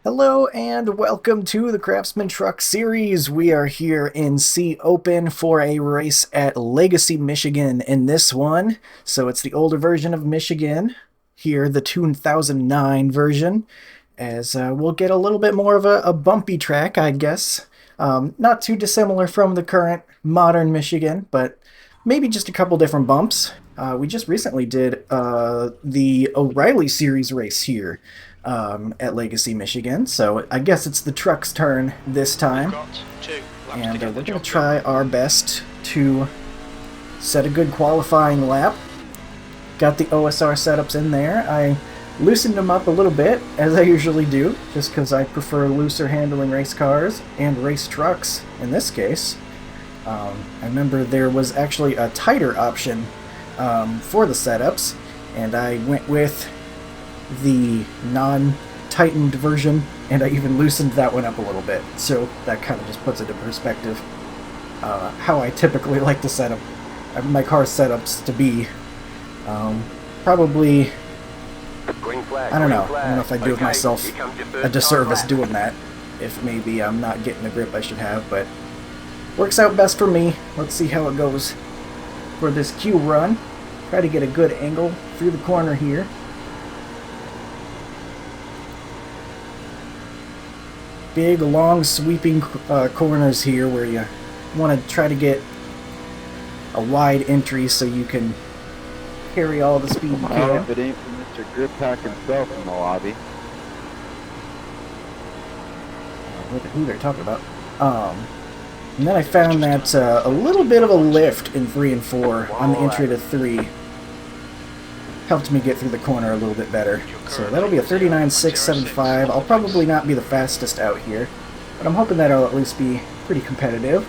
Hello and welcome to the Craftsman Truck Series. We are here in C Open for a race at Legacy, Michigan in this one. So it's the older version of Michigan, here the 2009 version, as we'll get a little bit more of a bumpy track, I guess. Not too dissimilar from the current modern Michigan, but maybe just a couple different bumps. We just recently did the O'Reilly Series race here at Legacy, Michigan. So I guess it's the truck's turn this time. And we're going to try our best to set a good qualifying lap. Got the OSR setups in there. I loosened them up a little bit, as I usually do, just because I prefer looser handling race cars and race trucks in this case. I remember there was actually a tighter option for the setups, and I went with the non-tightened version, and I even loosened that one up a little bit, so that kind of just puts it in perspective how I typically like to set up my car setups to be. Probably, I don't know if I do myself a disservice doing that, if maybe I'm not getting the grip I should have, but works out best for me. Let's see how it goes for this Q run. Try to get a good angle through the corner here. Big, long, sweeping corners here where you want to try to get a wide entry so you can carry all the speed you can. Well, if it ain't for Mr. Grip Pack himself in the lobby. Look at who they're talking about. And then I found that a little bit of a lift in 3 and 4 on the entry to 3 helped me get through the corner a little bit better. So that'll be a 39.675. I'll probably not be the fastest out here, but I'm hoping that I'll at least be pretty competitive.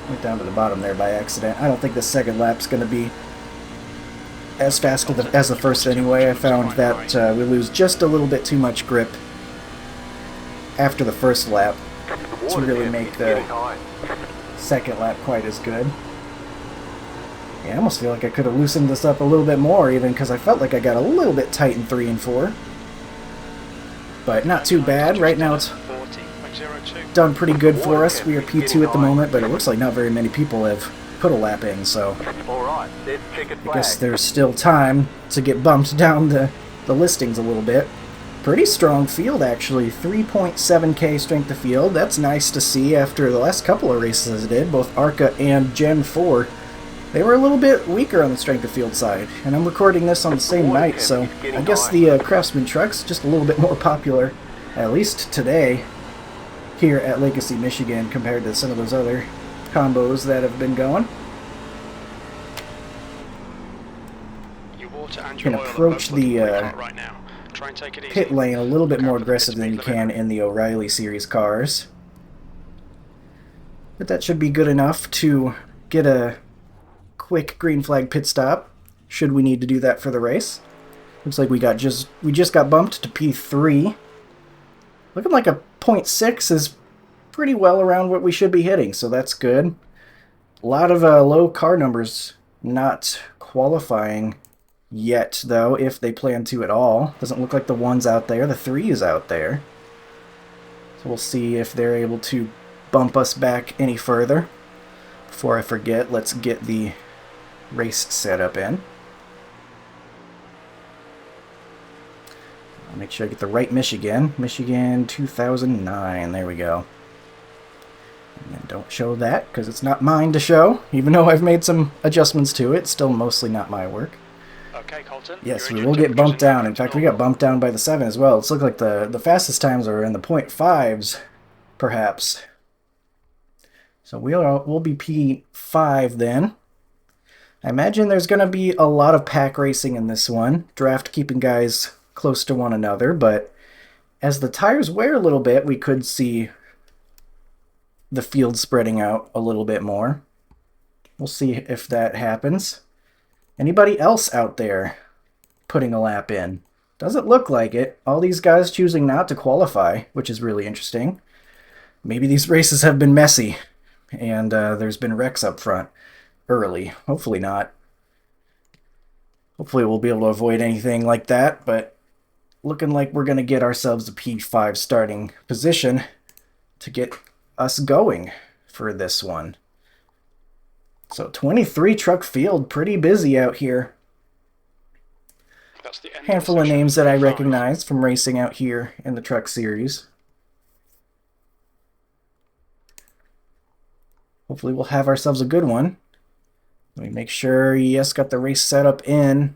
Went down to the bottom there by accident. I don't think the second lap's going to be as fast as the first anyway. I found that we lose just a little bit too much grip after the first lap to really make the second lap quite as good. Yeah, I almost feel like I could have loosened this up a little bit more even, because I felt like I got a little bit tight in 3 and 4. But not too bad. Right now it's done pretty good for us. We are P2 at the moment, but it looks like not very many people have put a lap in, so I guess there's still time to get bumped down the listings a little bit. Pretty strong field, actually. 3.7k strength of field. That's nice to see after the last couple of races I did, both ARCA and Gen 4. They were a little bit weaker on the strength of field side, and I'm recording this on the same night, so I guess the Craftsman truck's just a little bit more popular, at least today, here at Legacy, Michigan, compared to some of those other combos that have been going. You can approach the pit lane a little bit more aggressive than you can in the O'Reilly series cars. But that should be good enough to get a quick green flag pit stop, should we need to do that for the race. Looks like we just got bumped to P3. Looking like a .6 is pretty well around what we should be hitting, so that's good. A lot of low car numbers not qualifying yet, though, if they plan to at all. Doesn't look like the 1's out there. The 3 is out there. So we'll see if they're able to bump us back any further. Before I forget, let's get the race setup in. I'll make sure I get the right Michigan. Michigan 2009. There we go. And then don't show that, because it's not mine to show. Even though I've made some adjustments to it, still mostly not my work. Okay, Colton. Yes, we will get bumped down. In fact, we got bumped down by the 7 as well. It's looked like the fastest times are in the .5s, perhaps. So we'll be P5 then. I imagine there's going to be a lot of pack racing in this one. Draft keeping guys close to one another, but as the tires wear a little bit, we could see the field spreading out a little bit more. We'll see if that happens. Anybody else out there putting a lap in? Doesn't look like it. All these guys choosing not to qualify, which is really interesting. Maybe these races have been messy, and there's been wrecks up front early. Hopefully not. Hopefully we'll be able to avoid anything like that, but looking like we're going to get ourselves a P5 starting position to get us going for this one. So 23 truck field, pretty busy out here. That's the end Handful of of session names that I 5. recognize from racing out here in the truck series. Hopefully we'll have ourselves a good one. Let me make sure, yes, got the race setup in.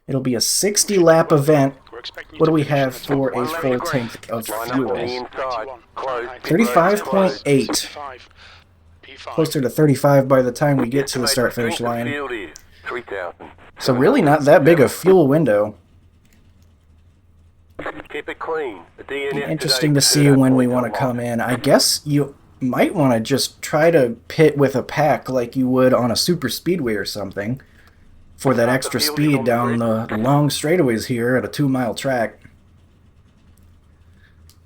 It'll be a 60-lap event. What do we have for a full tank of fuel? 35.8. Closer to 35 by the time we get to the start-finish line. So really not that big a fuel window. Keep it clean. Interesting to see when we want to come in. I guess you might want to just try to pit with a pack like you would on a super speedway or something for that extra speed down the long straightaways here at a 2-mile track.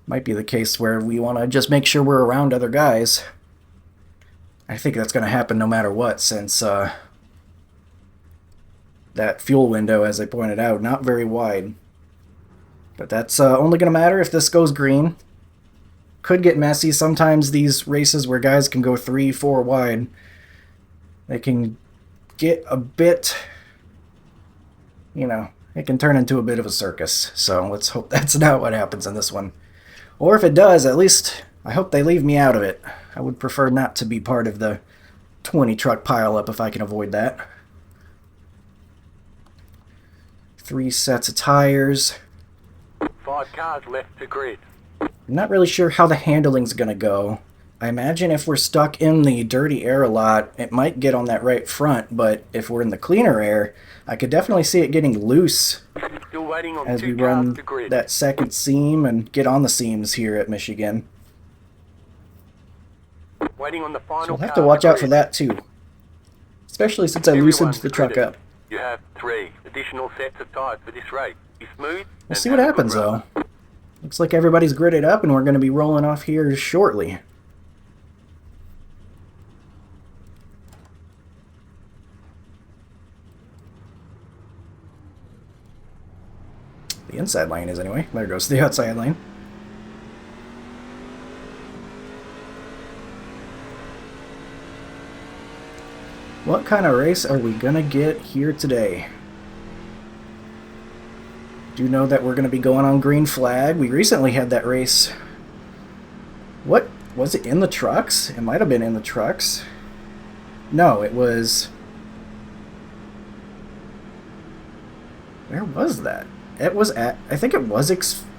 Might be the case where we want to just make sure we're around other guys. I think that's going to happen no matter what, since that fuel window, as I pointed out, not very wide. But that's only going to matter if this goes green. Could get messy. Sometimes these races where guys can go 3-4 wide, they can get a bit, you know, it can turn into a bit of a circus. So let's hope that's not what happens in this one. Or if it does, at least I hope they leave me out of it. I would prefer not to be part of the 20 truck pileup if I can avoid that. 3 sets of tires. 5 cars left to grid. I'm not really sure how the handling's going to go. I imagine if we're stuck in the dirty air a lot, it might get on that right front, but if we're in the cleaner air, I could definitely see it getting loose Still waiting on as we 2 cars run to grid. that second seam and get on the seams here at Michigan. Waiting on the final So we'll have car to watch out grid. for that too. Especially since I loosened the truck up. You have 3 additional sets of tires for this race. Be smooth. We'll see what happens though. Looks like everybody's gridded up and we're going to be rolling off here shortly. The inside lane is anyway. There goes the outside lane. What kind of race are we going to get here today? Do know that we're going to be going on green flag. We recently had that race. What? Was it in the trucks? It might have been in the trucks. No, it was... Where was that? It was at... I think it was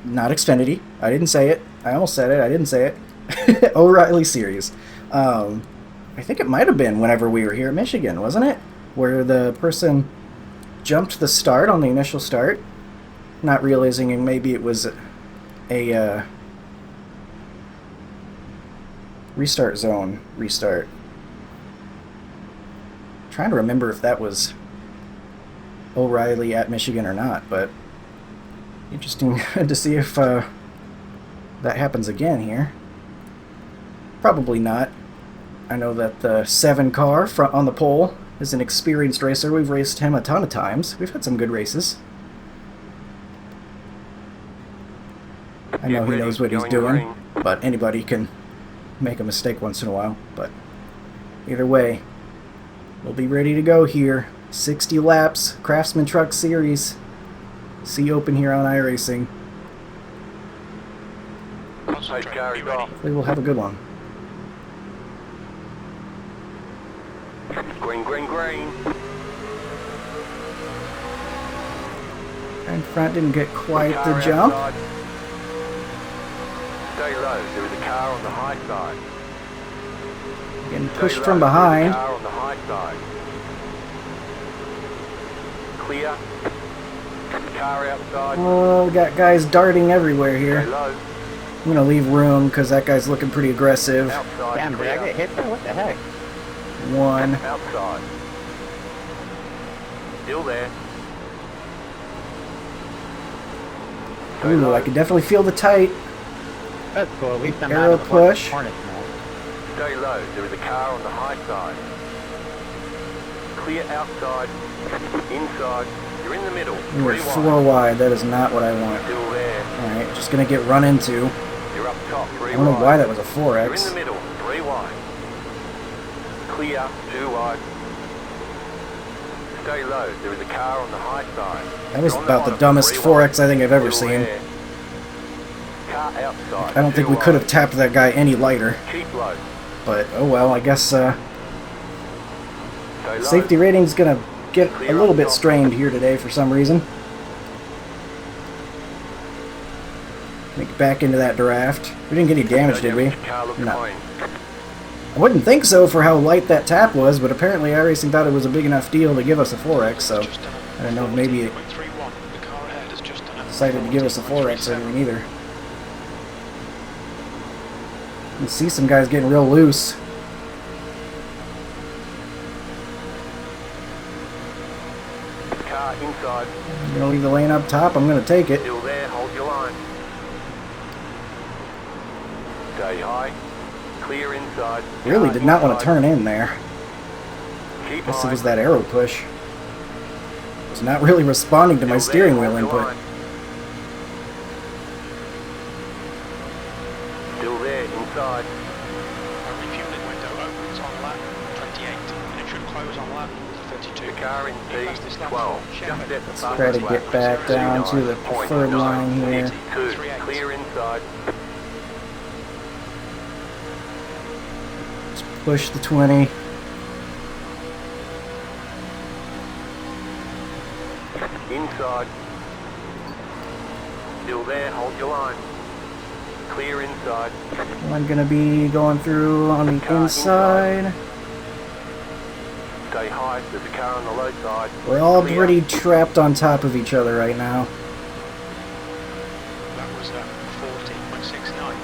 not Xfinity. I didn't say it. I almost said it. I didn't say it. O'Reilly Series. I think it might have been whenever we were here at Michigan, wasn't it? Where the person jumped the start on the initial start, not realizing maybe it was a restart zone restart. Trying to remember if that was O'Reilly at Michigan or not, but interesting to see if that happens again here. Probably not. I know that the 7 car front on the pole is an experienced racer. We've raced him a ton of times. We've had some good races. I know he knows what he's doing, but anybody can make a mistake once in a while. But either way, we'll be ready to go here. 60 laps, Craftsman Truck Series. See open here on iRacing. Hopefully we'll have a good one. Green, green, green. And front didn't get quite the jump. Outside. Stay low. There is a car on the high side. Getting Stay pushed low. from There is a behind. car on the high side. Clear. Car outside. Oh, we got guys darting everywhere Stay here. low. I'm going to leave room because that guy's looking pretty aggressive. Outside. Damn, did I clear. get hit there? What the heck? 1. Outside. Still there. Stay Ooh, low. I can definitely feel the tight. That's cool. At least I'm Arrow out of the push. Hornets now. Stay low. There is a car on the high side. Clear outside. Inside. You're in the middle. We are 3 4 wide. wide. That is not what I want. Still there. Alright, just gonna get run into. You're up top. 3 I don't know wide. why that was a You're in the 4X. middle. 3 wide. Clear. 2 wide. Stay low. There is a car on the high side. That was You're on about the bottom. dumbest 3 wide. 4X I think I've ever Still seen. there. Car outside. I don't think 2 we could have wide. tapped that guy any lighter. Keep low. But, oh well, I guess Stay low. safety rating's gonna get a little bit strained here today for some reason. Get back into that draft. We didn't get any damage, did we? Car looks No. clean. I wouldn't think so for how light that tap was, but apparently iRacing thought it was a big enough deal to give us a 4X, so I don't know if maybe it decided to give us a 4X or anything either. You see some guys getting real loose. Car inside. You gonna leave the lane up top? I'm gonna take it. Still there. Hold your line. Stay high. Clear inside. Really Car did not want inside. to turn in there. Keep Guess it high. was that arrow push. Was not really responding to my Still steering there, wheel hold your input. line. Still there. Inside. Refueling window opens on lap 28 and it should close on lap 32. The car in P12. Just at the Let's fastest try to lap. get back down to the preferred line here. 2. Clear inside. Push the 20. Inside. Still there. Hold your line. Clear inside. I'm gonna be going through on the Car inside. Stay high. There's a car on the low side. We're all Clear. pretty trapped on top of each other right now. That was 14.69.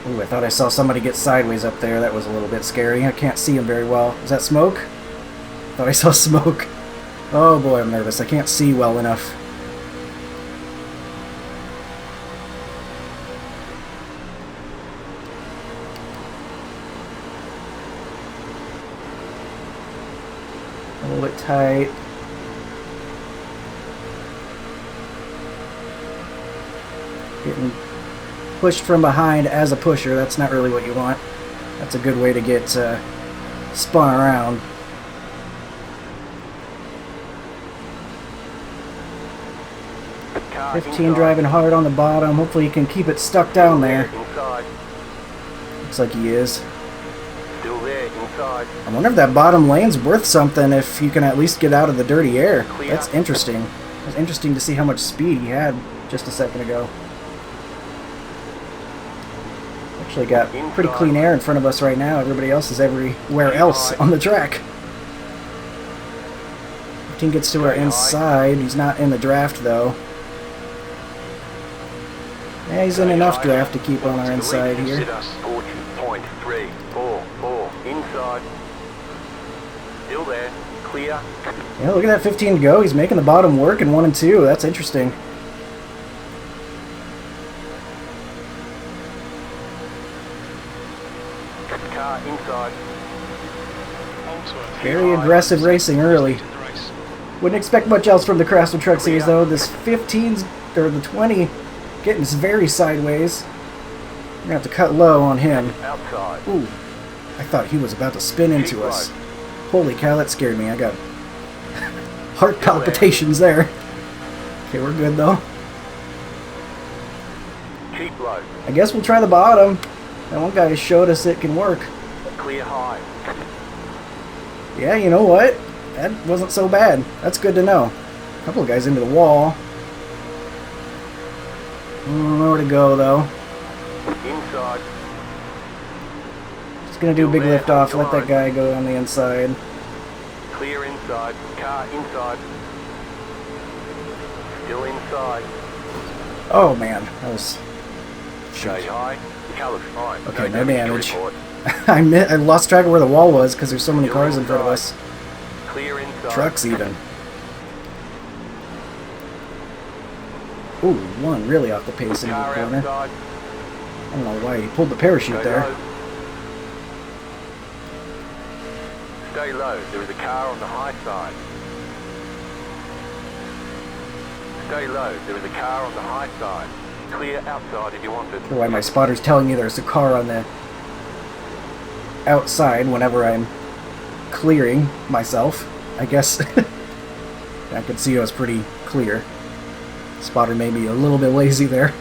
Ooh, I thought I saw somebody get sideways up there. That was a little bit scary. I can't see him very well. Is that smoke? Thought I saw smoke. Oh boy, I'm nervous. I can't see well enough. Hold it tight. Getting pushed from behind as a pusher. That's not really what you want. That's a good way to get spun around. Car 15 inside. driving hard on the bottom. Hopefully he can keep it stuck down there. Inside. Looks like he is. Still there. Inside. I wonder if that bottom lane's worth something if you can at least get out of the dirty air. Clear. That's interesting. It was interesting to see how much speed he had just a second ago. Actually got pretty clean air in front of us right now. Everybody else is everywhere else on the track. 15 gets to our inside. He's not in the draft though. Yeah, he's in enough draft to keep on our inside here. 40.344. Inside. Still there. Clear. Yeah, look at that 15 to go. He's making the bottom work in 1 and 2. That's interesting. Car inside. Very aggressive racing early. In the race. Wouldn't expect much else from the Craftsman Truck Series though. This 15's, or the 20, getting very sideways. We're gonna have to cut low on him. Outside. Ooh, I thought he was about to spin into us. Holy cow, that scared me. I got heart palpitations there. Okay, we're good though. Keep low. I guess we'll try the bottom. That one guy showed us it can work. Clear high. Yeah, you know what? That wasn't so bad. That's good to know. A couple of guys into the wall. I don't know where to go though. Inside. Just gonna do a big lift off. Let that guy go on the inside. Clear inside. Car inside. Still inside. Oh man, that was. Stay high. The colour's fine. Okay, no damage. to report. I lost track of where the wall was because there's so many cars in front of us. Clear inside. Trucks even. Ooh, one really off the pace in the Car corner. outside. I don't know why he pulled the parachute Go there. low. Stay low. There is a car on the high side. Stay low. There is a car on the high side. Clear outside if you want it. I don't know why my spotter's telling me there's a car on the outside whenever I'm clearing myself. I guess I could see it was pretty clear. Spotter may be a little bit lazy there.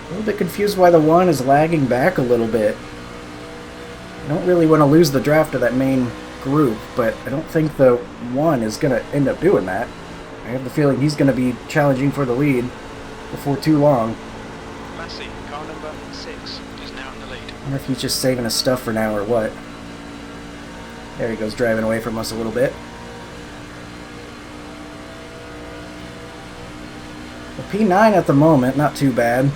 A little bit confused why the one is lagging back a little bit. I don't really want to lose the draft of that main group, but I don't think the one is going to end up doing that. I have the feeling he's going to be challenging for the lead before too long. Massey, car number 6, is now in the lead. I wonder if he's just saving his stuff for now or what. There he goes, driving away from us a little bit. The P9 at the moment, not too bad.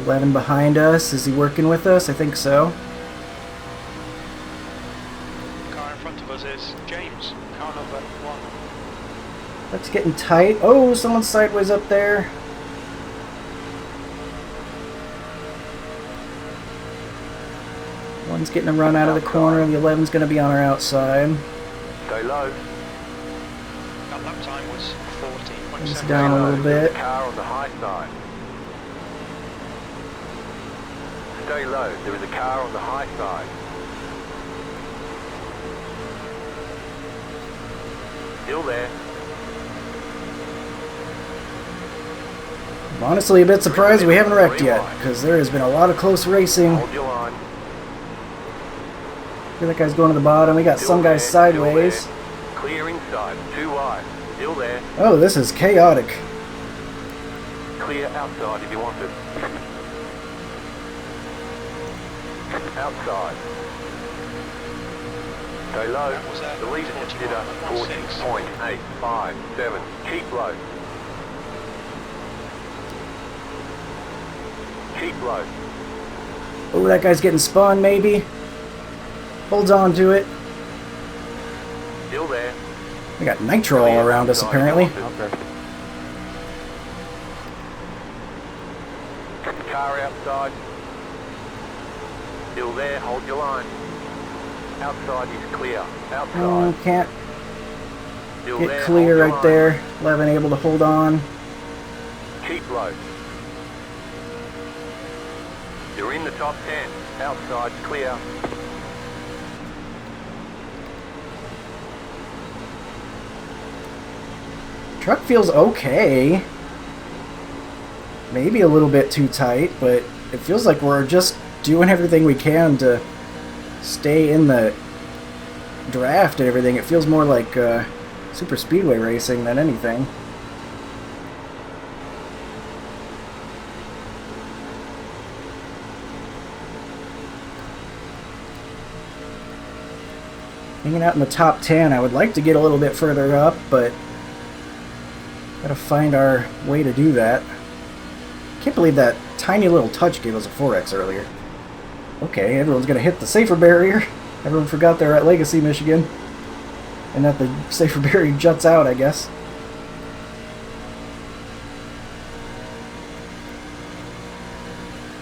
Eleven behind us. Is he working with us? I think so. The car in front of us is James, car number 1. That's getting tight. Oh, someone's sideways up there. One's getting a run out of the corner. The 11's going to be on our outside. Stay low. That lap time was 40.7. He's down a little There is bit. a car on the high side. Stay low. There is a car on the high side. Still there. I'm honestly a bit surprised we haven't wrecked yet, because there has been a lot of close racing. Hold your line. I feel that guy's going to the bottom. We got Still some guys there, still sideways. there. Clear inside. Too wide. Still there. Oh, this is chaotic. Clear outside if you want it. Outside. Stay low. That was The lead consider 40.857. Keep low. Keep low. Oh, that guy's getting spun, maybe. Holds on to it. Still there. We got nitro all around us, apparently. Okay. Car outside. Still there. Hold your line. Outside is clear. Outside. Oh, can't Still get there. clear Hold your right line. there. 11 able to hold on. Keep low. You're in the top 10. Outside clear. Truck feels okay. Maybe a little bit too tight, but it feels like we're just doing everything we can to stay in the draft and everything. It feels more like super speedway racing than anything. Hanging out in the top 10, I would like to get a little bit further up, but gotta find our way to do that. Can't believe that tiny little touch gave us a 4X earlier. Okay, everyone's gonna hit the safer barrier. Everyone forgot they're at Legacy, Michigan. And that the safer barrier juts out, I guess.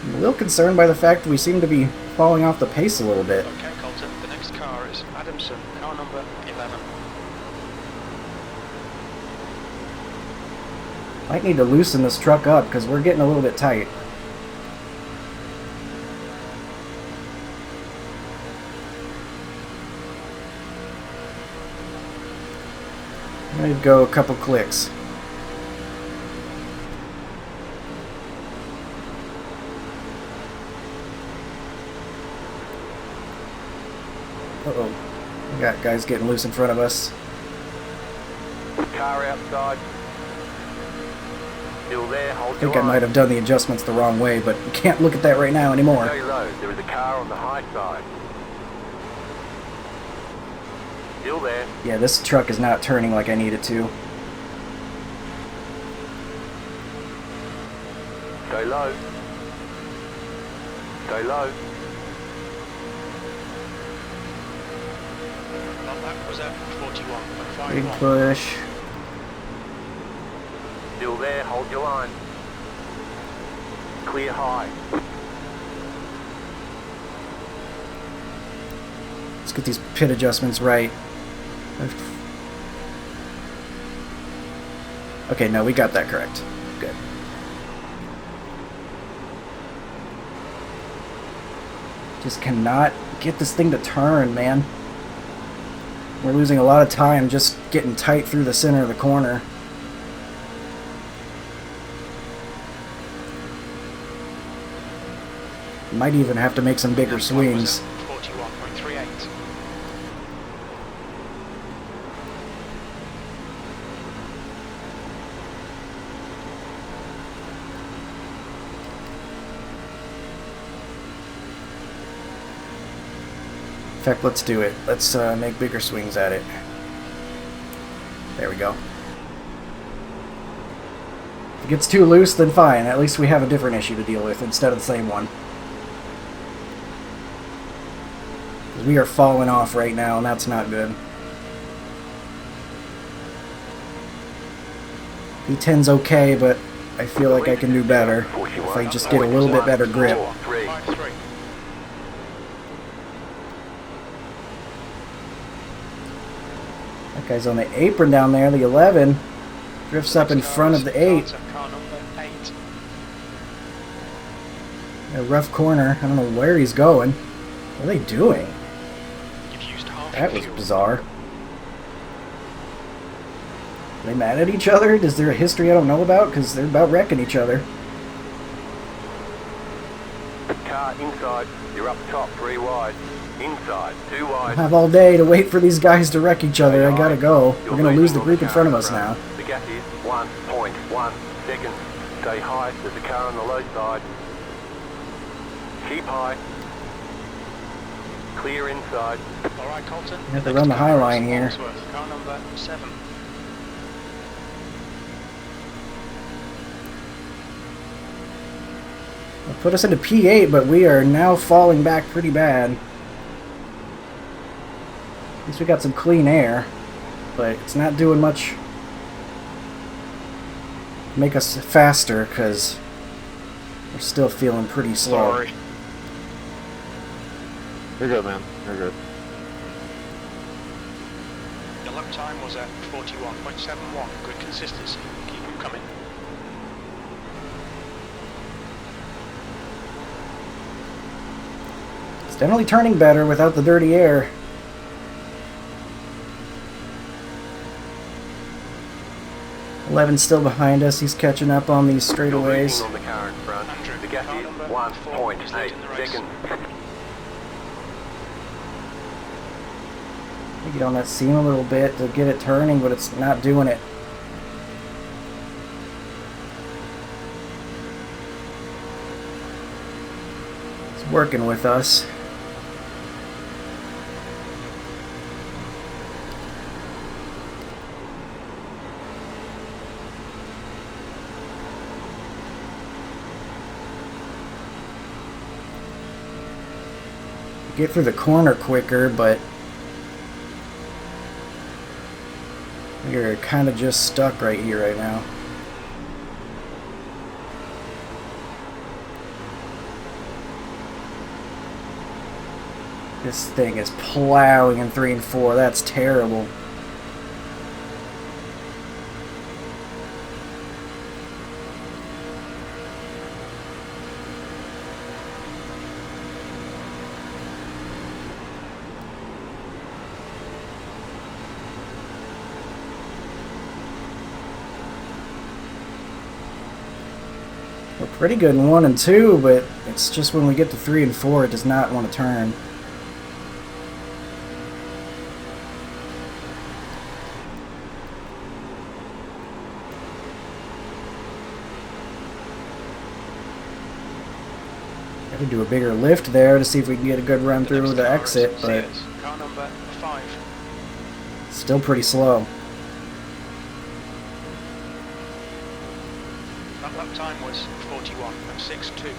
I'm a little concerned by the fact that we seem to be falling off the pace a little bit. Okay, Colton, the next car is Adamson, car number 11. Might need to loosen this truck up because we're getting a little bit tight. I'm gonna go a couple clicks. Uh-oh. We got guys getting loose in front of us. Car outside. Still there. Hold I think I your line. might have done the adjustments the wrong way, but we can't look at that right now anymore. Stay low. There is a car on the high side. Still there. Yeah, this truck is not turning like I need it to. Stay low. Stay low. Well, that was at 41.51. Big push. Still there. Hold your line. Clear high. Let's get these pit adjustments right. Okay, no, we got that correct. Good. Just cannot get this thing to turn, man. We're losing a lot of time just getting tight through the center of the corner. Might even have to make some bigger swings. 41.38. In fact, let's do it. Let's make bigger swings at it. There we go. If it gets too loose, then fine. At least we have a different issue to deal with instead of the same one. We are falling off right now, and that's not good. E10's okay, but I feel like I can do better if I just get a little bit better grip. 5.3. That guy's on the apron down there, the 11. Drifts up in front of the 8. Car number 8. A rough corner. I don't know where he's going. What are they doing? You've used half That your was fuel. bizarre. Are they mad at each other? Is there a history I don't know about? Because they're about wrecking each other. Car inside. You're up top 3 wide. Inside 2 I wide. have all day to wait for these guys to wreck each other. I gotta go. We're gonna lose the group in front of us now. The gap is 1.1 seconds. Stay high. There's a car on the low side. Keep high. Clear inside. All right, Colton. You have to run the high line here. Holdsworth, car number 7. It'll put us into P8, but we are now falling back pretty bad. At least we got some clean air, but it's not doing much to make us faster because we're still feeling pretty slow. Sorry. You're good, man. You're good. Your lap time was at 41.71. Good consistency. Keep them coming. It's definitely turning better without the dirty air. Eleven's still behind us. He's catching up on these You're losing straightaways. on the car in front. Andrew, The gap car is number 1.8 4 is leading the race. seconds. Get on that seam a little bit to get it turning, but it's not doing it. It's working with us. Get through the corner quicker, but we're kind of just stuck right here right now. This thing is plowing in 3 and 4. That's terrible. We're pretty good in 1 and 2, but it's just when we get to 3 and 4, it does not want to turn. Got to do a bigger lift there to see if we can get a good run through the exit, but Car number 5. Still pretty slow. That lap time was 41.62.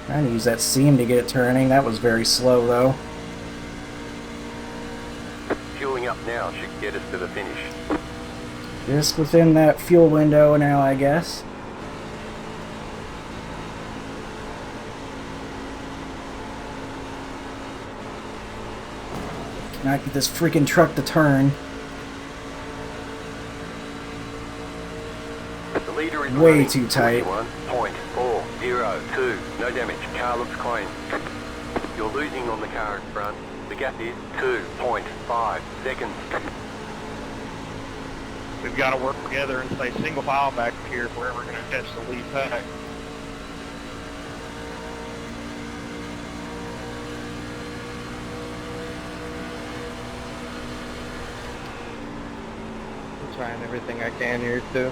Trying to use that seam to get it turning. That was very slow though. Fueling up now should get us to the finish. Just within that fuel window now, I guess. Cannot get this freaking truck to turn. The leader is Way running too tight. 41.402. No damage. Car looks clean. You're losing on the car in front. The gap is 2.5 seconds. We've got to work together and stay single file back here if we're ever going to catch the lead pack. I'm trying everything I can here too.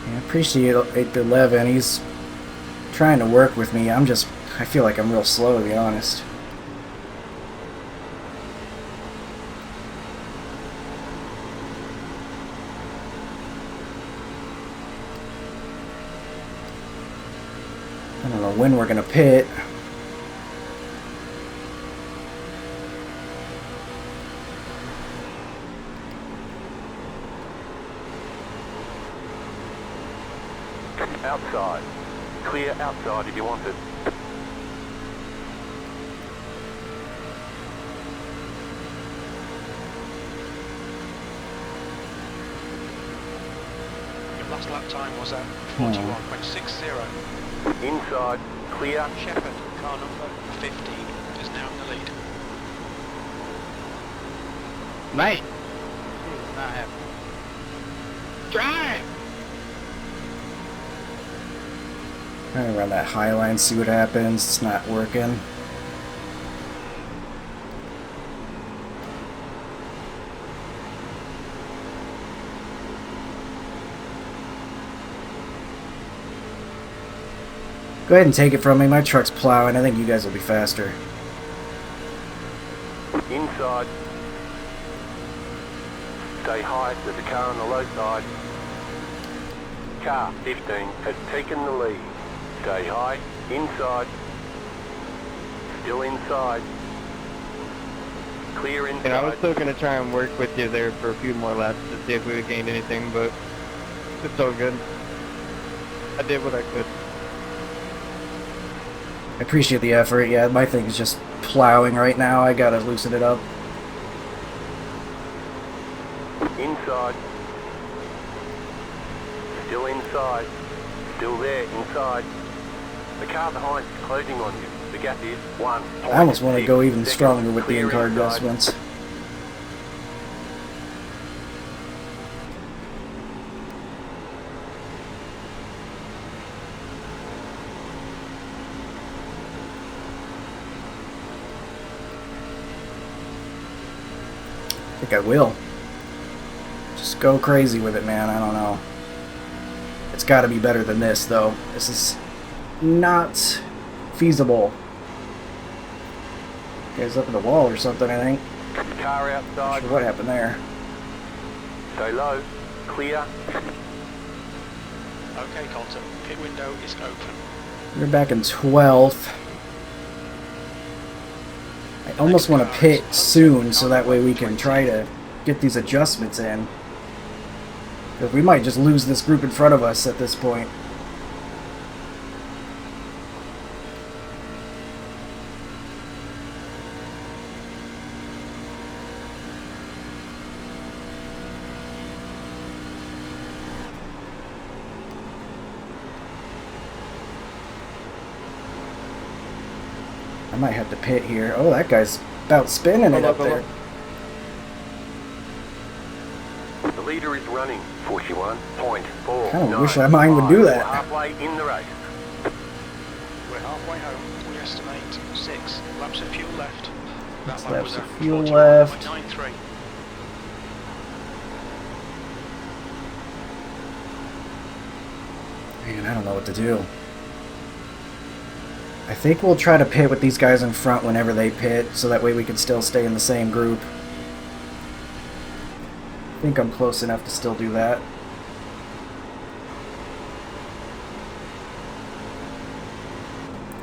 I appreciate 8-11. He's trying to work with me. I feel like I'm real slow, to be honest. I don't know when we're gonna pit. Outside. Clear outside if you want it. Your last lap time was at 41.60. Inside. Clear. Shepherd, car number 15, is now in the lead. Mate! Not happening. Drive! Trying to run that high line, see what happens. It's not working. Go ahead and take it from me. My truck's plowing. I think you guys will be faster. Inside. Stay high. There's a car on the low side. Car 15 has taken the lead. Stay high. Inside. Still inside. Clear inside. And I was still going to try and work with you there for a few more laps to see if we gained anything, but it's all good. I did what I could. I appreciate the effort. Yeah, my thing is just plowing right now. I gotta loosen it up. Inside. Still inside. Still there, inside. The car behind is closing on you. The gap is 1. I almost want to go even stronger with the in-car adjustments. I think I will. Just go crazy with it, man. I don't know. It's got to be better than this, though. This is not feasible. Guy's up in the wall or something, I think. Car Not outside. sure what happened there. Stay low. Clear. Okay, Colton, pit window is open. We're back in 12th. I almost want to pit soon so that way we can try to get these adjustments in. Because we might just lose this group in front of us at this point. I might have to pit here. Oh, that guy's about spinning it up there. The leader is running 41.4. Kinda wish mine would do that. Halfway in the race. We're we're halfway home. We estimate 6 laps of fuel left. That 6 lap laps was of a fuel left. 41.93. Man, I don't know what to do. I think we'll try to pit with these guys in front whenever they pit, so that way we can still stay in the same group. I think I'm close enough to still do that.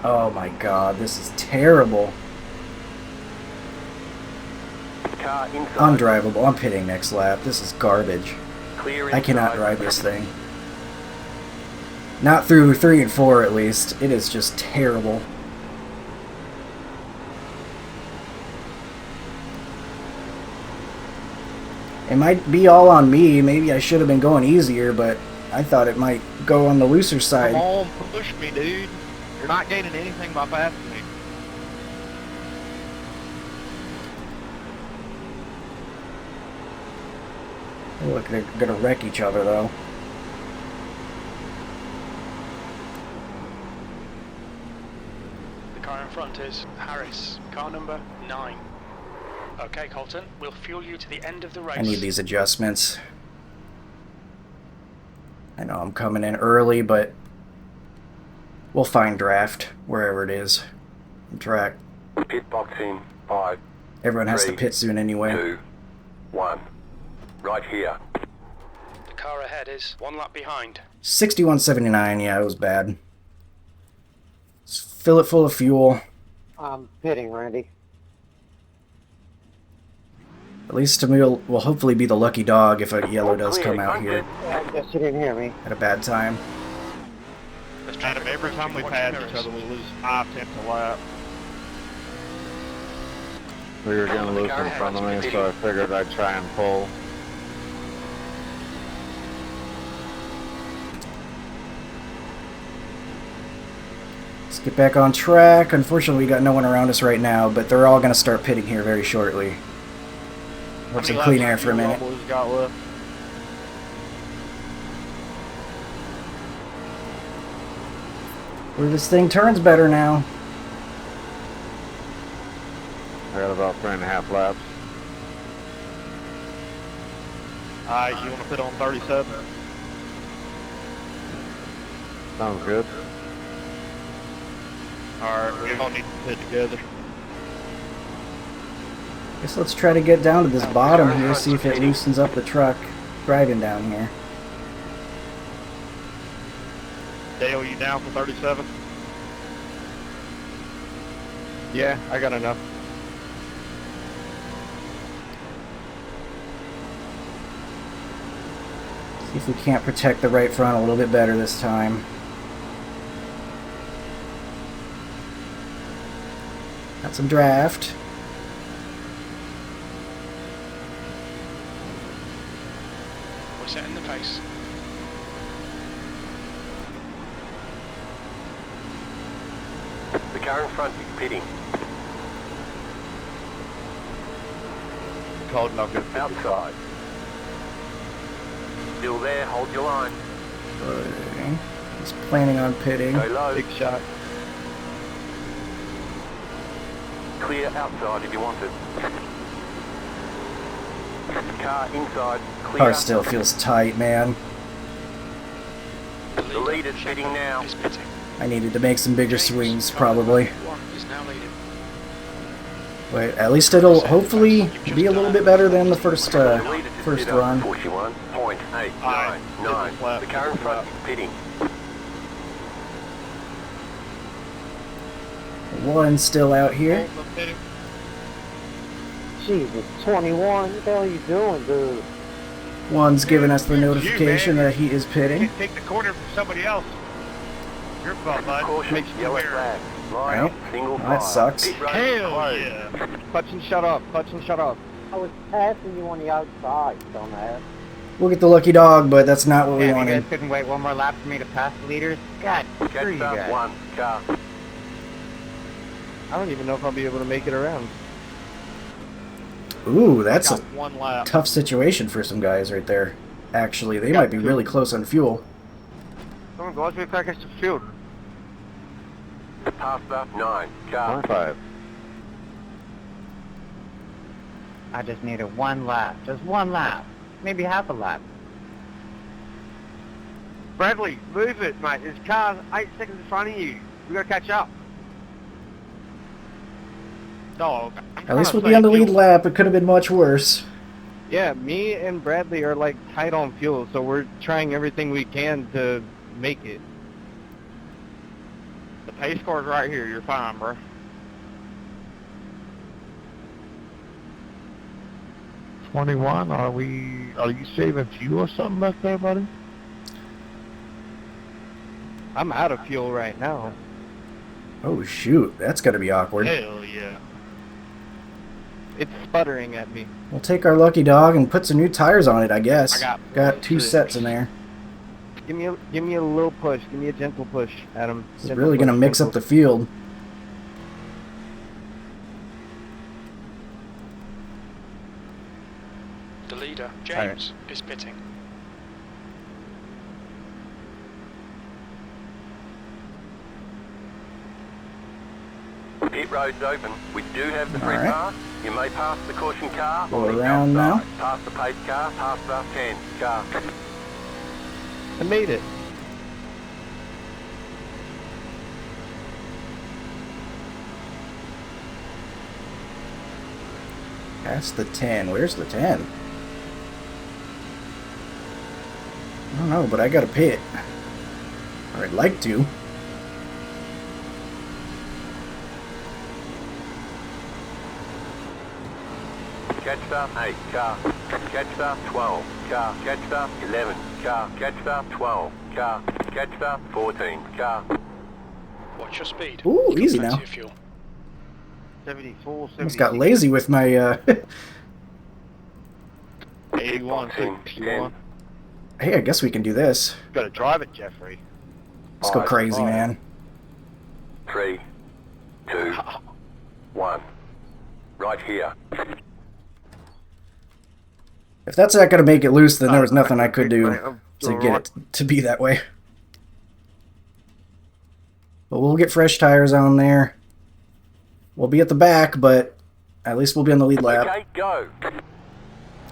Oh my god, this is terrible. Car inside. Undrivable. I'm pitting next lap. This is garbage. Clear I cannot inside. drive this thing. Not through 3 and 4 at least. It is just terrible. It might be all on me. Maybe I should have been going easier, but I thought it might go on the looser side. Come on, push me, dude. You're not gaining anything by passing me. They look, they're gonna wreck each other though. The car in front is Harris, car number 9. Okay, Colton, we'll fuel you to the end of the race. I need these adjustments. I know I'm coming in early, but we'll find draft wherever it is. Track. Pit box in 5, Everyone has to 3, pit soon anyway. 2, 1. Right here. The car ahead is 1 lap behind. 61.79. Yeah, it was bad. Let's fill it full of fuel. I'm pitting, Randy. At least we'll hopefully be the lucky dog if a yellow does come out here I guess you didn't hear me. at a bad time. Adam, every time we pass each other, we lose 5/10 a lap. We were gonna lose in front of me, so I figured I'd try and pull. Let's get back on track. Unfortunately, we got no one around us right now, but they're all going to start pitting here very shortly. Hope some clean air for a minute. Got left? Where this thing turns better now. I got about 3.5 laps. Alright, you want to put on 37? Sounds good. Alright, we all need to pit together. Guess let's try to get down to this bottom here, see if it loosens up the truck driving down here. Dale, you down for 37? Yeah, I got enough. See if we can't protect the right front a little bit better this time. Got some draft. We're setting the pace. The car in front is pitting. Cold enough to Outside. Still there, hold your line. Okay. He's planning on pitting. Go low. big shot. Clear outside if you want it. Car inside. Clear. Car still feels tight, man. The leader's pitting now. Is pitting. I needed to make some bigger James, swings, car number probably. 1 is now leading. But at least it'll hopefully be a little bit better than the first The leader just first did up run. 41.899. The car in front is pitting. One still out here. Jesus, 21. What the hell are you doing, dude? One's giving us the notification that he is pitting. Take the corner from somebody else. Your fault, bud. Caution, Makes you yellow weird. flag. Line Right. up, single Well, that file. sucks. Pit road Hell closed. yeah. Clutch and shut off. Clutch and shut off. I was passing you on the outside, dumbass. We'll get the lucky dog, but that's not what we Yeah, you wanted. guys couldn't wait one more lap for me to pass the leaders? God, screw you Catch up guys. one car. I don't even know if I'll be able to make it around. Ooh, that's got a one lap. tough situation for some guys right there. Actually, they might be really close on fuel. Someone go out to the car, catch the field. past the 9 car. 5. I just needed one lap. Just one lap. Maybe half a lap. Bradley, move it, mate. There's cars 8 seconds in front of you. We gotta catch up. Dog. At least we'll be on the lead lap. It could have been much worse. Yeah, me and Bradley are like tight on fuel, so we're trying everything we can to make it. The pace car's right here. You're fine, bro. Are you saving fuel or something back there, buddy? I'm out of fuel right now. Oh shoot, that's gotta be awkward. Hell yeah. It's sputtering at me. We'll take our lucky dog and put some new tires on it, I guess. I got 2 sets in there. Give me a little push. Give me a gentle push, Adam. It's really gonna mix up the field. The leader, James, is pitting. Pit road's open. We do have the free Alright. pass. You may pass the caution car Go on the around outside. now. Pass the pace car, pass the 10 car. I made it. That's the 10. Where's the 10? I don't know, but I got a pit. Or I'd like to. Catch the 8 car. Catch the 12 car. Catch the 11 car. Catch the 12 car. Catch the 14 car. Watch your speed. Ooh, You've got easy plenty now. of fuel. 74, Almost got lazy with my 81, 61. Hey, I guess we can do this. Gotta drive it, Jeffrey. Let's go crazy, man. 3, 2, 1. Right here. If that's not gonna make it loose, then there was nothing I could do to get it to be that way. But we'll get fresh tires on there. We'll be at the back, but at least we'll be on the lead lap. Okay, go.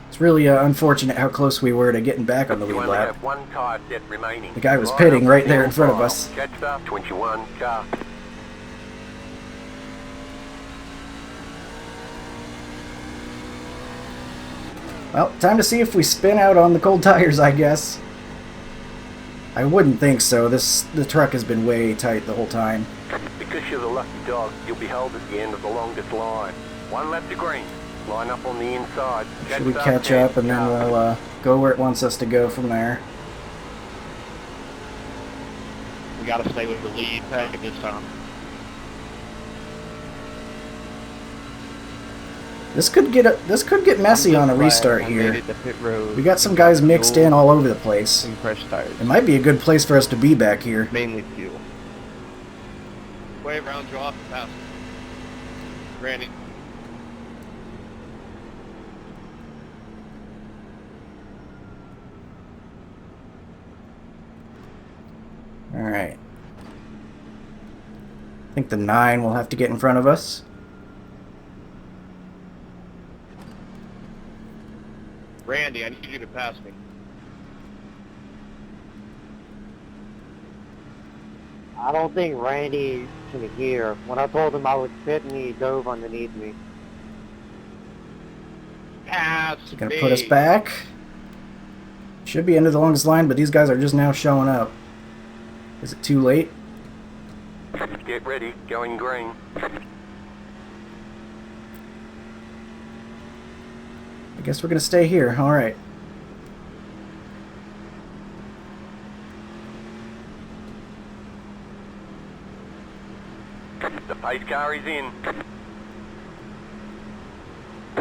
It's really unfortunate how close we were to getting back on the You lead only lap. have 1 tire set remaining. The guy was Line pitting up right the there in front of file. us. Catch the 21 car. Well, time to see if we spin out on the cold tires, I guess. I wouldn't think so. The truck has been way tight the whole time. Because you're the lucky dog, you'll be held at the end of the longest line. 1 lap to green. Line up on the inside. Should we catch up and then we'll go where it wants us to go from there? We gotta stay with the lead pack this time. This could get messy on a restart here. We got some guys mixed in all over the place. And fresh tires. It might be a good place for us to be back here. Mainly fuel. Wave round, draw off the pass. Randy. Alright. I think the 9 will have to get in front of us. Randy, I need you to pass me. I don't think Randy can hear. When I told him I was pitting, he dove underneath me. Pass Is it gonna me. put us back? Should be into the longest line, but these guys are just now showing up. Is it too late? Get ready, going green. I guess we're gonna stay here. Alright. The pace car is in.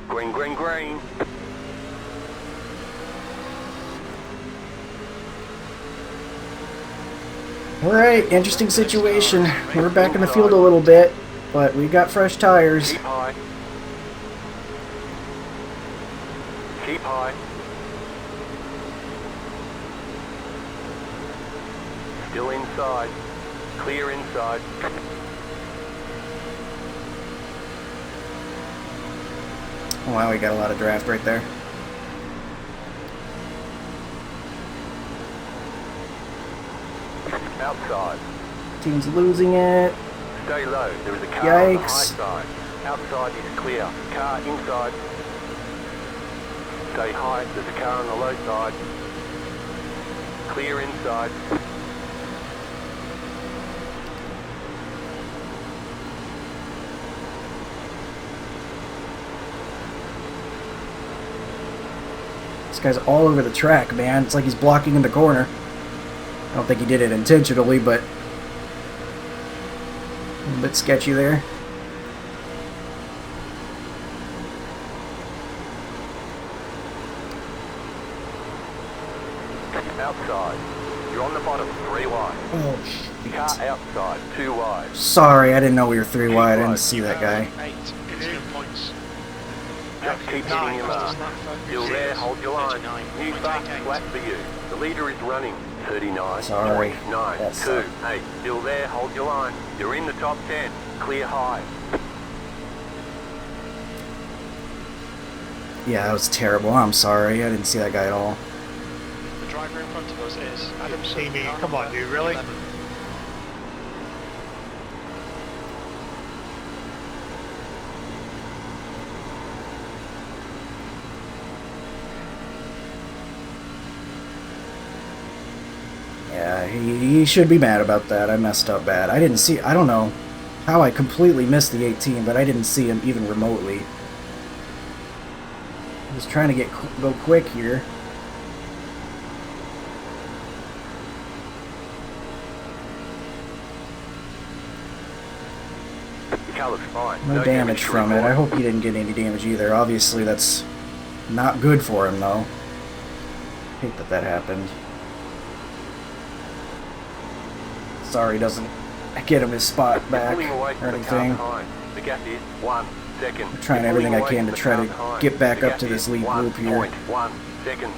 Green, green, green. Alright, interesting situation. We're back in the field a little bit, but we got fresh tires. Keep high. Keep high. Still inside. Clear inside. Oh, wow, we got a lot of draft right there. Outside. Team's losing it. Stay low. There is a car on the high Yikes. side. Outside is clear. Car inside. Stay high. There's a car on the low side. Clear inside. This guy's all over the track, man. It's like he's blocking in the corner. I don't think he did it intentionally, but a little bit sketchy there. Outside. You're on the bottom. 3 wide. Oh, Car shit. outside. 2 wide. Sorry, I didn't know we were 3 wide. I didn't see that guy. 8 incident points. Just keep hitting your mark. Still there, hold your line. New fast flat for you. The leader is running. 39. Sorry. 9. That 2. sucked. 8. Still there, hold your line. You're in the top 10. Clear high. Yeah, that was terrible. I'm sorry. I didn't see that guy at all. The driver in front of us is Adam Amy, come on, dude, really? Yeah, he should be mad about that. I messed up bad. I didn't see... I don't know how I completely missed the 18, but I didn't see him even remotely. I was trying to go quick here. The car looks fine. No damage to from it. report. I hope he didn't get any damage either. Obviously, that's not good for him, though. Hate that that happened. Sorry, doesn't get him his spot back Pulling away or from the car anything. behind. The gap is 1 second. I'm trying You're everything pulling I away can from to the try car to behind. get back The up gap to this is lead group here. 1.1 seconds.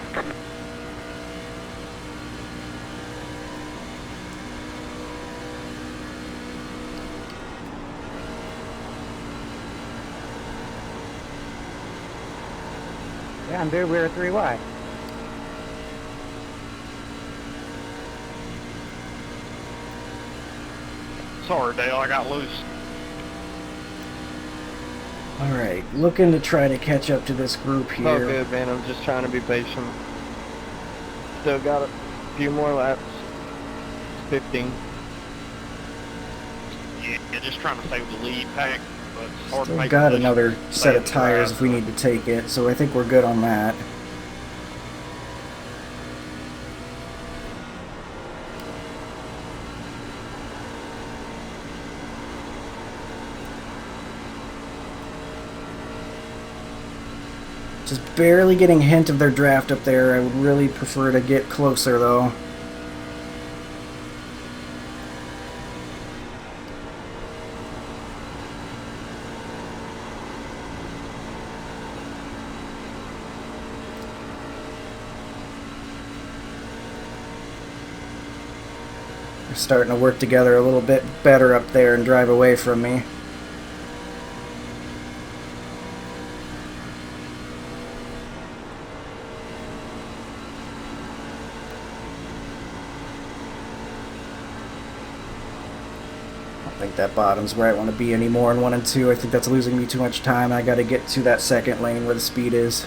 Damn, dude, we were 3 wide. Sorry, Dale, I got loose. Alright, looking to try to catch up to this group It's all here. good, man. I'm just trying to be patient. Still got a few more laps. 15. Yeah, just trying to save the lead pack, but it's hard to Still make got decisions. another set of Stay in the tires drive, if we so. need to take it, so I think we're good on that. Just barely getting a hint of their draft up there. I would really prefer to get closer, though. They're starting to work together a little bit better up there and drive away from me. I don't think that bottom's where I want to be anymore in 1 and 2. I think that's losing me too much time. I got to get to that second lane where the speed is.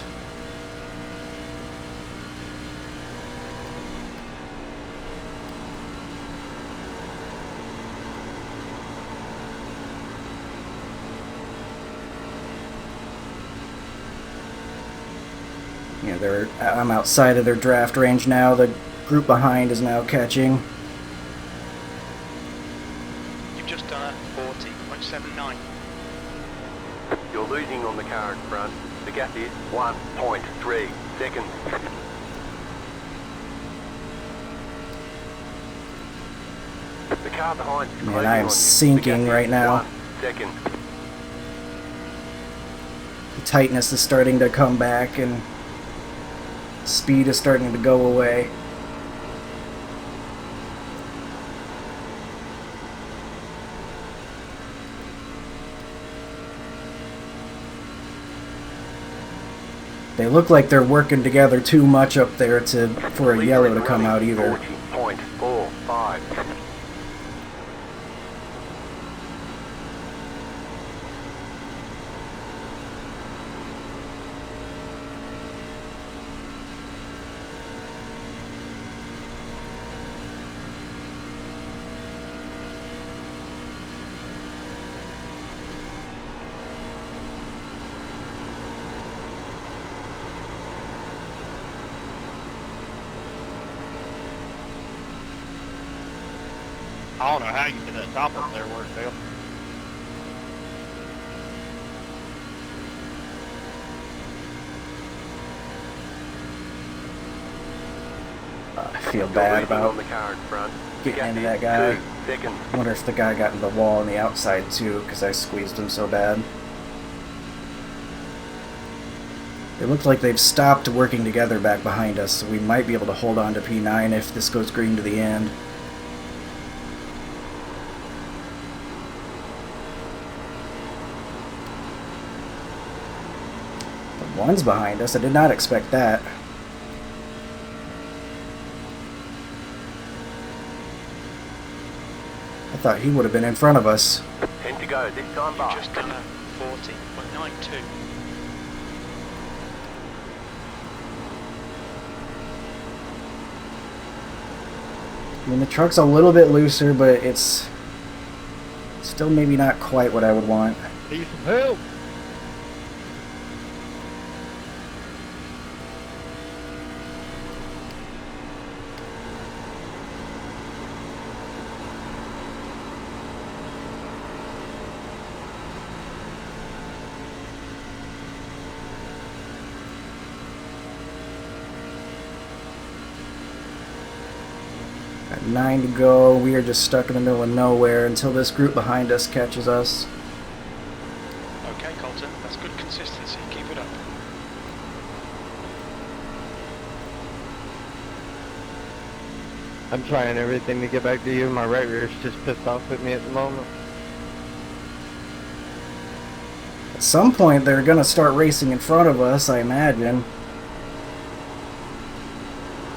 Yeah, I'm outside of their draft range now. The group behind is now catching. You've just done a 40.79. You're losing on the car in front. The gap is 1.3 seconds. The car behind is Man, closing I am on you. sinking The gap right is now. 1 second. The tightness is starting to come back and speed is starting to go away. They look like they're working together too much up there for a yellow to come out either. 40.45. I don't know how you did that top up there work, Dale. I feel bad about on the car in front. getting into that guy. 2 seconds. I wonder if the guy got in the wall on the outside too, because I squeezed him so bad. It looks like they've stopped working together back behind us, so we might be able to hold on to P9 if this goes green to the end. The one's behind us. I did not expect that. I thought he would have been in front of us. 10 to go. This time by. Just done a 40.92. I mean, the truck's a little bit looser, but it's still maybe not quite what I would want. Need some help. Got 9 to go. We are just stuck in the middle of nowhere until this group behind us catches us. Okay, Colton, that's good consistency. Keep it up. I'm trying everything to get back to you. My right rear's just pissed off with me at the moment. At some point, they're going to start racing in front of us, I imagine.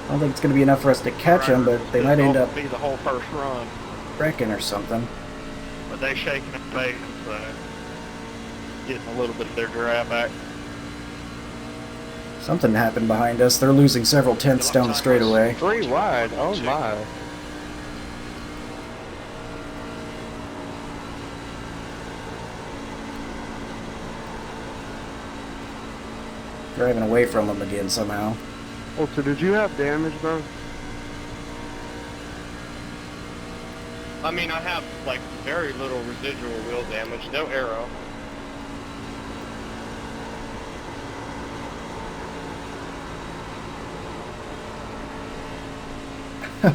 I don't think it's going to be enough for us to catch them, but they might end up be the whole first run, wrecking or something. but they shaking and fading, so getting a little bit of their drive back. Something happened behind us. They're losing several tenths down the straightaway. 3 wide. Oh my. Driving away from them again somehow. Oh, so did you have damage, bro? I mean, I have, like, very little residual wheel damage, no arrow.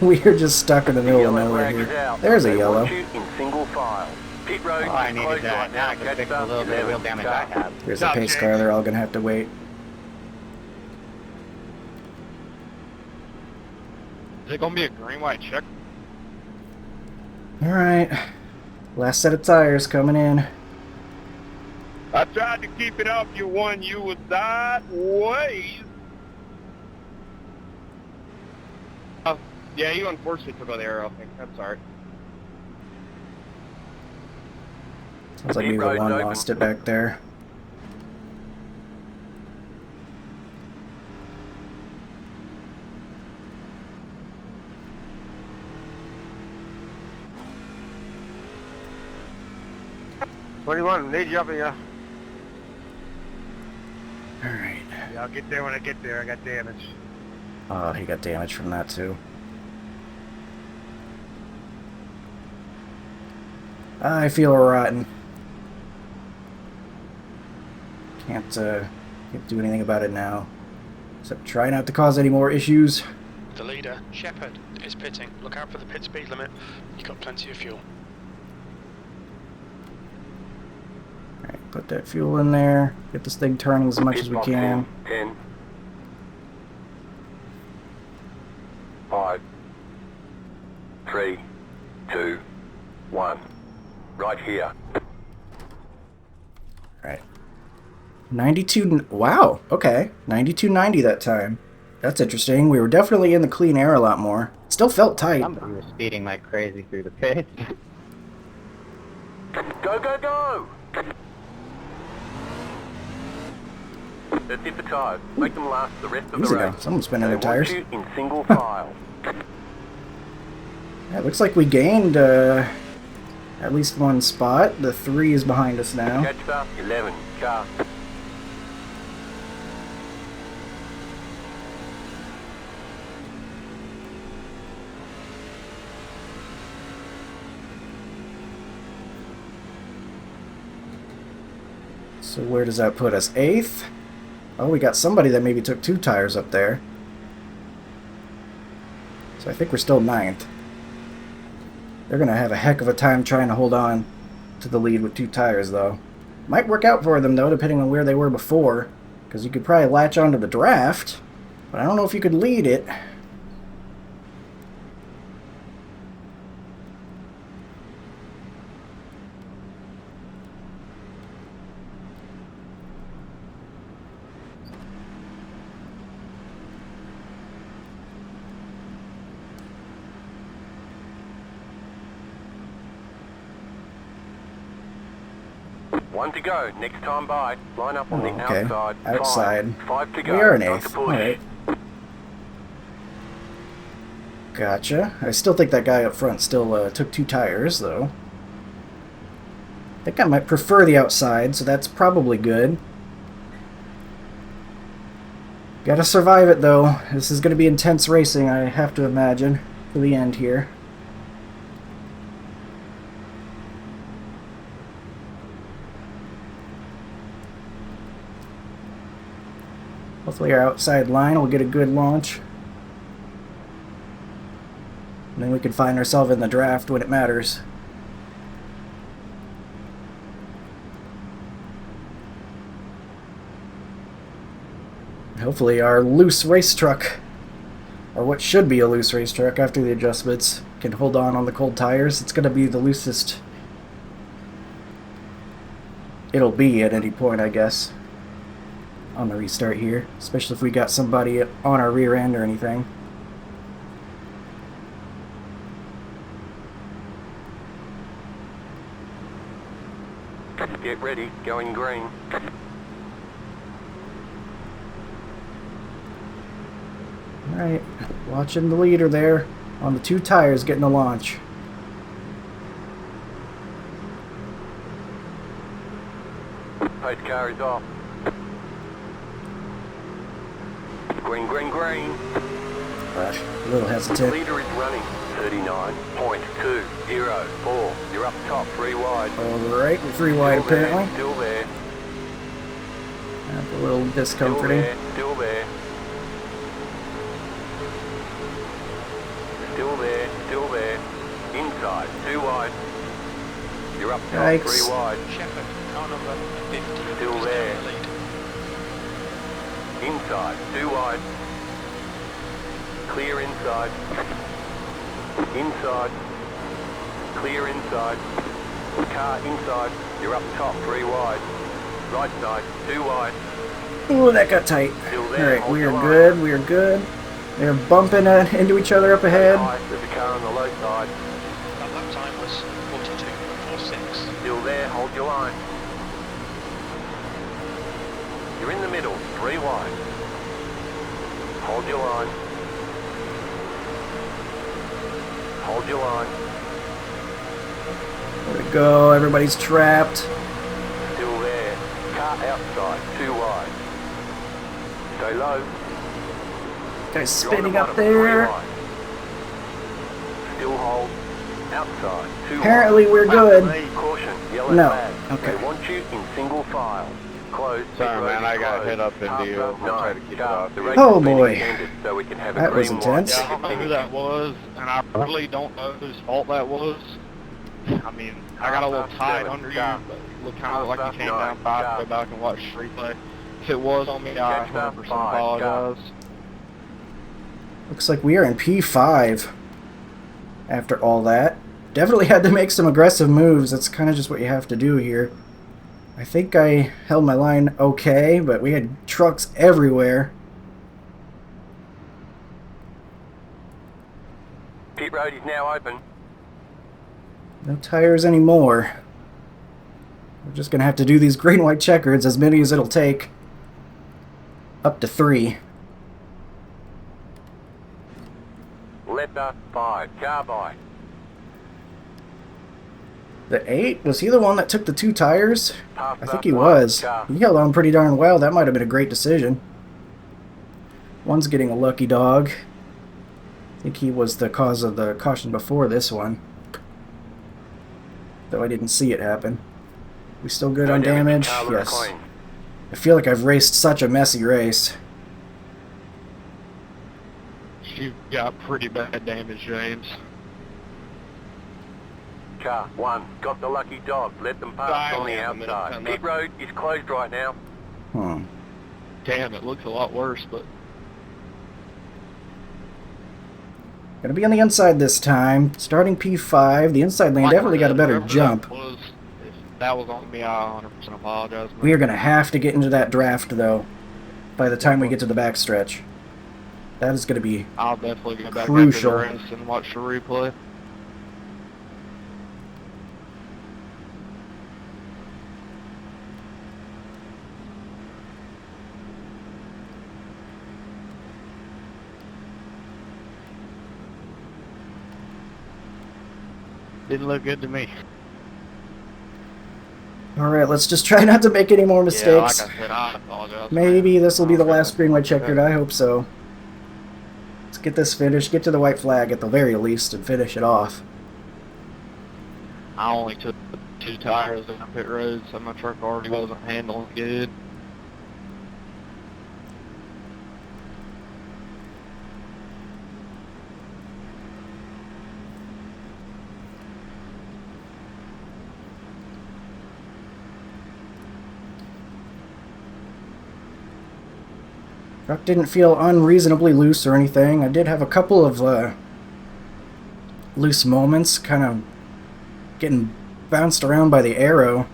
We are just stuck in the middle of nowhere here. There's a yellow. In single file. Pit road Oh, I is needed closed that. right Now I now. can fix a little bit of wheel damage I have. Here's a pace car. They're all going to have to wait. Is it gonna be a green-white check? Alright. Last set of tires coming in. I tried to keep it off you one, you was sideways. Oh, yeah, you unfortunately took out the arrow, I think. I'm sorry. Sounds like maybe the one lost it back there. Need you up here. Alright. Yeah, I'll get there when I get there. I got damage. Oh, he got damage from that too. I feel rotten. Can't do anything about it now. Except try not to cause any more issues. The leader, Shepard, is pitting. Look out for the pit speed limit. You've got plenty of fuel. Alright, put that fuel in there. Get this thing turning as much as we can. 10. 5. 3. 2. 1. Right here. Alright. 92. Wow. Okay. 92.90 that time. That's interesting. We were definitely in the clean air a lot more. Still felt tight. Somebody was speeding like crazy through the pits. Go, go, go! That's it for tyres. Make them last the rest of Easy the now. race. Someone's spinning They their tires. want you in single file. Yeah, it looks like we gained at least one spot. The 3 is behind us now. Catch the 11 car. So where does that put us? 8th? Oh, we got somebody that maybe took 2 tires up there. So I think we're still 9th. They're going to have a heck of a time trying to hold on to the lead with 2 tires, though. Might work out for them, though, depending on where they were before. Because you could probably latch onto the draft, but I don't know if you could lead it. One to go. Next time by. Line up on the Okay. outside. Outside. Five to go. We are in Time to 8th. push. Alright. Gotcha. I still think that guy up front still took 2 tires, though. I think I might prefer the outside, so that's probably good. Gotta survive it, though. This is gonna be intense racing, I have to imagine, for the end here. Hopefully our outside line will get a good launch. And then we can find ourselves in the draft when it matters. Hopefully our loose race truck, or what should be a loose race truck after the adjustments, can hold on the cold tires. It's going to be the loosest it'll be at any point, I guess, on the restart here, especially if we got somebody on our rear end or anything. Get ready. Going green. Alright, watching the leader there on the 2 tires getting a launch. Pace car is off. Green, green, green. But a little hesitant. Leader is running. 39.204. You're up top, 3 wide. Alright, we're 3 wide Still there, apparently. Still there. That's a little Still discomforting. there. Still there. Still there. Still there. Inside, 2 wide. You're up top, Yikes. 3 wide. Shepherd, car number 50. Still is there. down the lead. Inside, 2 wide. Clear inside. Inside. Clear inside. Car inside. You're up top, 3 wide. Right side, 2 wide. Ooh, that got tight. Still there. Alright, hold we the are line. good, we are good. They're bumping into each other up ahead. High, there's a car on the low side. That lap time was 42.46. Still there, hold your line. You're in the middle, 3 wide. Hold your line. Hold your line. There we go, everybody's trapped. Still there. Car outside, 2 wide. Stay low. Guys You're on the spinning up bottom, 3 there. wide. Still hold. Outside, 2 Apparently wide. we're good. Caution, yellow No, flag. okay. They want you in single file. Close. Sorry, Pit road man, is I got closed. hit up into Half you. past I'll try to 9. keep it Car. off. The race Oh, has been boy. extended so we can have a That was green intense. light. Yeah, I don't know who that was, and I really don't know whose fault that was. I mean, I got a little tied under you, but it kind of looked like you came down fast. Go back and watch the replay. If it was on me, I 100% apologize. Looks like we are in P5 after all that. Definitely had to make some aggressive moves. That's kind of just what you have to do here. I think I held my line okay, but we had trucks everywhere. Pit road is now open. No tires anymore. We're just gonna have to do these green white checkers, as many as it'll take. Up to 3. Leopard 5, car by. The 8? Was he the one that took the 2 tires? Past I think the he one, was. car. He held on pretty darn well. That might have been a great decision. One's getting a lucky dog. I think he was the cause of the caution before this one. Though I didn't see it happen. We still good on damage? Car looks Yes. clean. I feel like I've raced such a messy race. You got pretty bad damage, James. Car 1, got the lucky dog. Let them pass on the outside. Pit road is closed right now. Damn, it looks a lot worse, but Gonna be on the inside this time. Starting P5. The inside lane definitely got a better whoever jump. If that was on me, I 100% apologize. We are gonna have to get into that draft, though, by the time we get to the backstretch. That is gonna be I'll definitely go back crucial. after the race and watch the replay. Didn't look good to me. Alright, let's just try not to make any more Yeah, like mistakes. I said, I apologize. Maybe this will be the last green white checkered. I hope so. Let's get this finished. Get to the white flag at the very least and finish it off. I only took 2 tires in the pit road, so my truck already wasn't handling good. Truck didn't feel unreasonably loose or anything. I did have a couple of loose moments, kind of getting bounced around by the arrow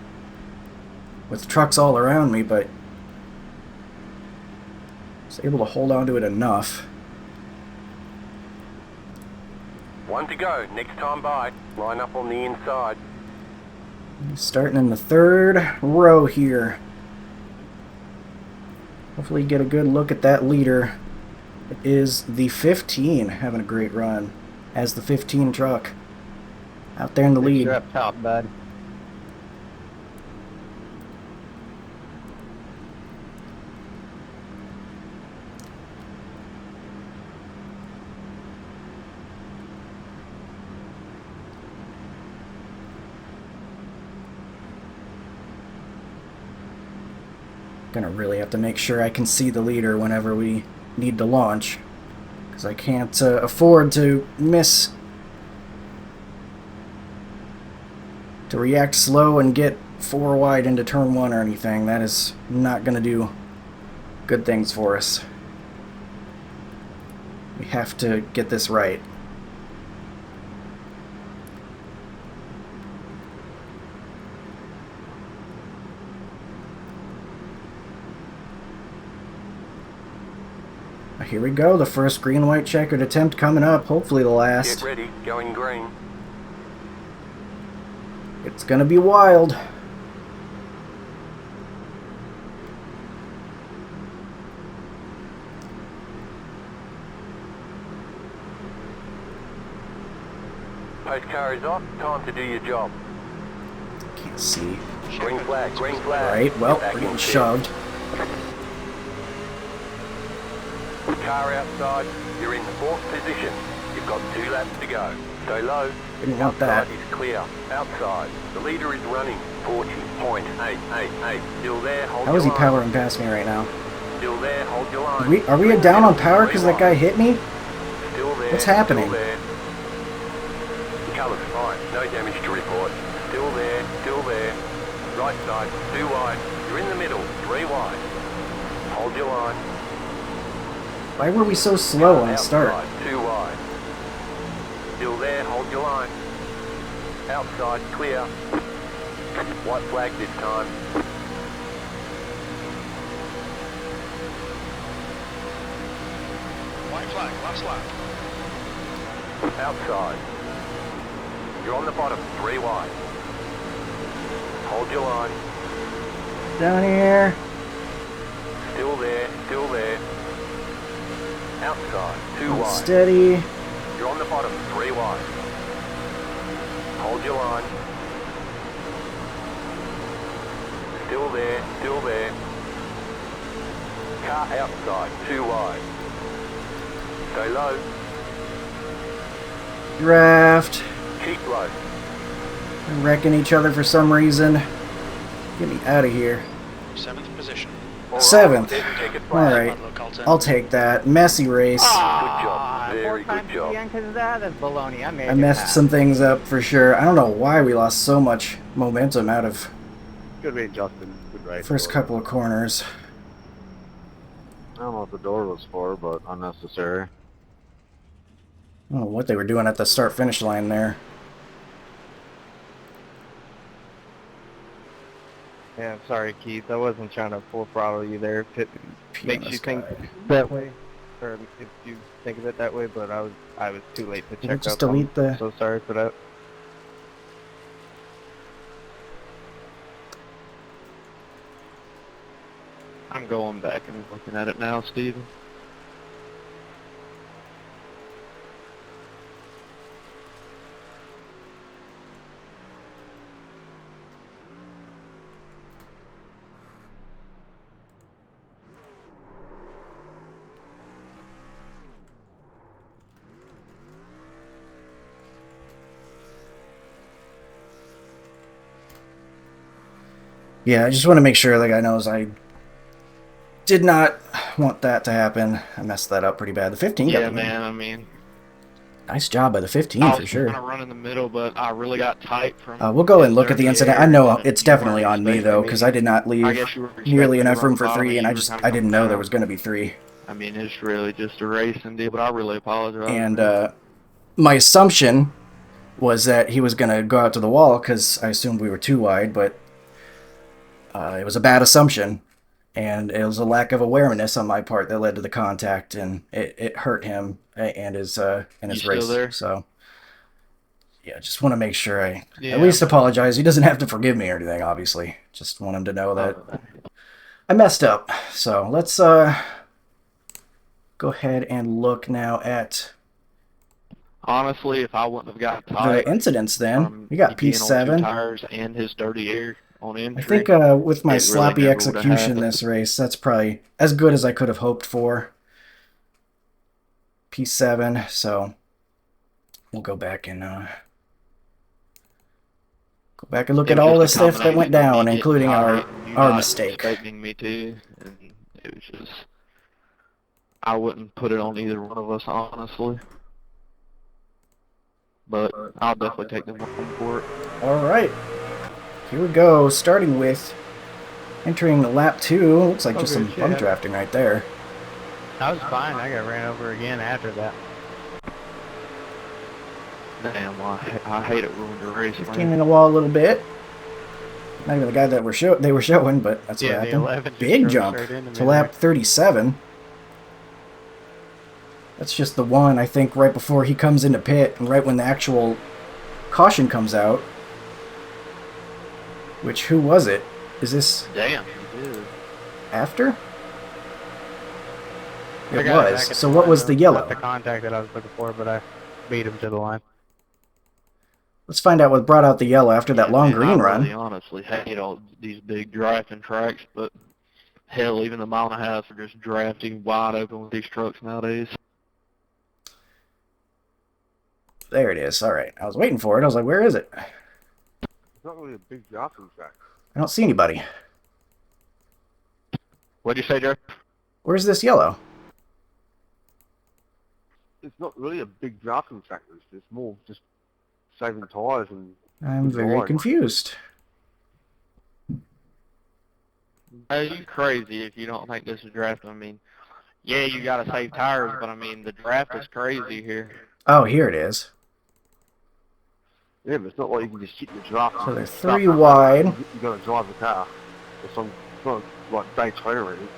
with trucks all around me, but I was able to hold on to it enough. 1 to go. Next time by. Line up on the inside. Starting in the 3rd row here. Hopefully get a good look at that leader. It is the 15 having a great run as the 15 truck out there in the lead. You're up top, bud. Gonna really have to make sure I can see the leader whenever we need to launch, because I can't afford to miss, to react slow and get 4 wide into turn 1 or anything. That is not gonna do good things for us. We have to get this right. Here we go, the first green-white checkered attempt coming up, hopefully the last. Get ready. Going green. It's gonna be wild. Post car is off. Time to do your job. Can't see. Green flag. Green flag. Right, well, Back we're in getting pit. shoved. Car outside. You're in the 4th position. You've got 2 laps to go. Stay low. Didn't want that. Outside is clear. Outside. The leader is running. 40.888. Still there. Hold How is he your line. powering past me right now? Still there. Hold your line. Are we down on power because that guy hit me? Still there. What's happening? Still there. Colour's fine. No damage to report. Still there. Still there. Right side. 2 wide. You're in the middle. 3 wide. Hold your line. Why were we so slow on the start? Outside, 2 wide. Still there, hold your line. Outside, clear. White flag this time. White flag, last lap. Outside. You're on the bottom, 3 wide. Hold your line. Down here. Still there, still there. Outside, 2 Hold wide. steady. You're on the bottom, 3 wide. Hold your line. Still there, still there. Car outside, 2 wide. Stay low. Draft. Keep low. They're wrecking each other for some reason. Get me out of here. 7th position. All right, 7th. didn't take it All flat. right. Good luck, Colton. I'll take that. Messy race. Good job. Very good job. Because of that, that's baloney. I made I it messed pass. some things up for sure. I don't know why we lost so much momentum out of Good race, Justin. Good race. first couple of corners. I don't know what the door was for, but unnecessary. I don't know what they were doing at the start-finish line there. Yeah, I'm sorry, Keith. I wasn't trying to full throttle you there. If it makes you think Guy. that way, or if you think of it that way, but I was too late to Did I check just up. delete I'm the... so sorry for that. I'm going back and looking at it now, Steven. Yeah, I just want to make sure the guy knows I did not want that to happen. I messed that up pretty bad. The 15 got Yeah, the win. man. I mean, Nice job by the 15 I for was sure. trying to run in the middle, but I really got tight from. We'll go and look at the incident. I know and it's you weren't definitely on me expecting though, because I did not I leave guess you were nearly expecting enough to room run for bottom 3, and you were kinda I didn't coming know there down. was going to be 3. I mean, it's really just a racing deal, but I really apologize. And man. my assumption was that he was going to go out to the wall because I assumed we were 2 wide, but it was a bad assumption. And it was a lack of awareness on my part that led to the contact, and it hurt him and his You race. still there? So yeah, just want to make sure I Yeah, at least I'm- apologize. He doesn't have to forgive me or anything, obviously. Just want him to know that I messed up. So let's go ahead and look now at Honestly, if I wouldn't have got the tight incidents. Then from we got being on 2 P7. tires and his dirty air on I entry, think with my it really sloppy never would've execution happened. this race, that's probably as good as I could have hoped for. P7, so we'll go back and look It at was all the just a stuff that went combination of me down, getting including tight and you our not mistake. expecting me to, and it was just I wouldn't put it on either one of us, honestly. But I'll definitely take them one for it. All right, here we go. Starting with entering lap 2. Looks like just Okay, some shit. bump drafting right there. I was fine. I got ran over again after that. Damn, I hate it ruined the race. 15 in the wall a little bit. Not even the guy that they were showing, but that's Yeah, what the happened. 11 just Big drove jump straight into me to lap 37. That's just the one, I think, right before he comes into pit, and right when the actual caution comes out. Which, who was it? Is this Damn, you did. after? I It got back was. at So the what line, was though. the yellow? Not the contact that I was looking for, but I beat him to the line. Let's find out what brought out the yellow after that Yeah, long man, green I run. really honestly hate all these big drafting tracks, but hell, even the mile and a half are just drafting wide open with these trucks nowadays. There it is. All right. I was waiting for it. I was like, where is it? It's not really a big dropping track. I don't see anybody. What'd you say, Jeff? Where's this yellow? It's not really a big dropping track. It's more just saving tires and. I'm very Lord. confused. Are you crazy if you don't think this is drafting? I mean, yeah, you gotta save tires, but I mean, the draft is crazy here. Oh, here it is. Yeah, but it's not like you can just sit in the draft. So they're and stuff 3 like that. wide. You gotta drive the car. It's not like day trailer or anything.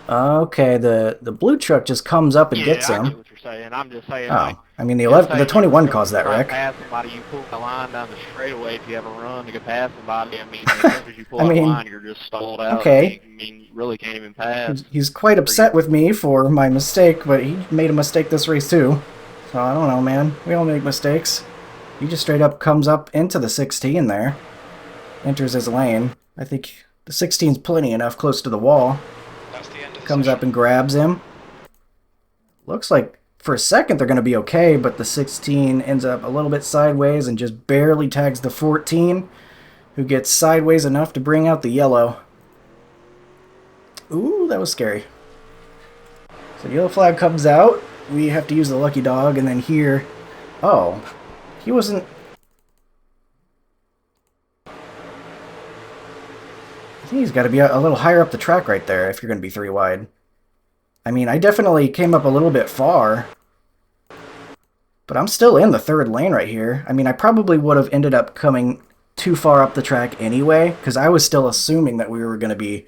Okay, the blue truck just comes up and gets Yeah, I get him. what you're saying. I'm just saying, like, Oh, I mean just the say you were 21 going caused to that try and wreck. pass somebody, you pull the line down the straightaway. If you have a run to get past somebody, I mean, as soon as you pull I that mean, line, you're just stalled out. okay. I mean, you really can't even pass. He's quite For you. upset with me for my mistake, but he made a mistake this race too. So I don't know, man. We all make mistakes. He just straight up comes up into the 16 there. Enters his lane. I think the 16's plenty enough close to the wall. That's the end of the Comes session. up and grabs him. Looks like for a second they're going to be okay, but the 16 ends up a little bit sideways and just barely tags the 14, who gets sideways enough to bring out the yellow. Ooh, that was scary. So the yellow flag comes out. We have to use the lucky dog, and then here... Oh, he wasn't... I think he's got to be a little higher up the track right there if you're going to be 3 wide. I mean, I definitely came up a little bit far, but I'm still in the 3rd lane right here. I mean, I probably would have ended up coming too far up the track anyway, because I was still assuming that we were going to be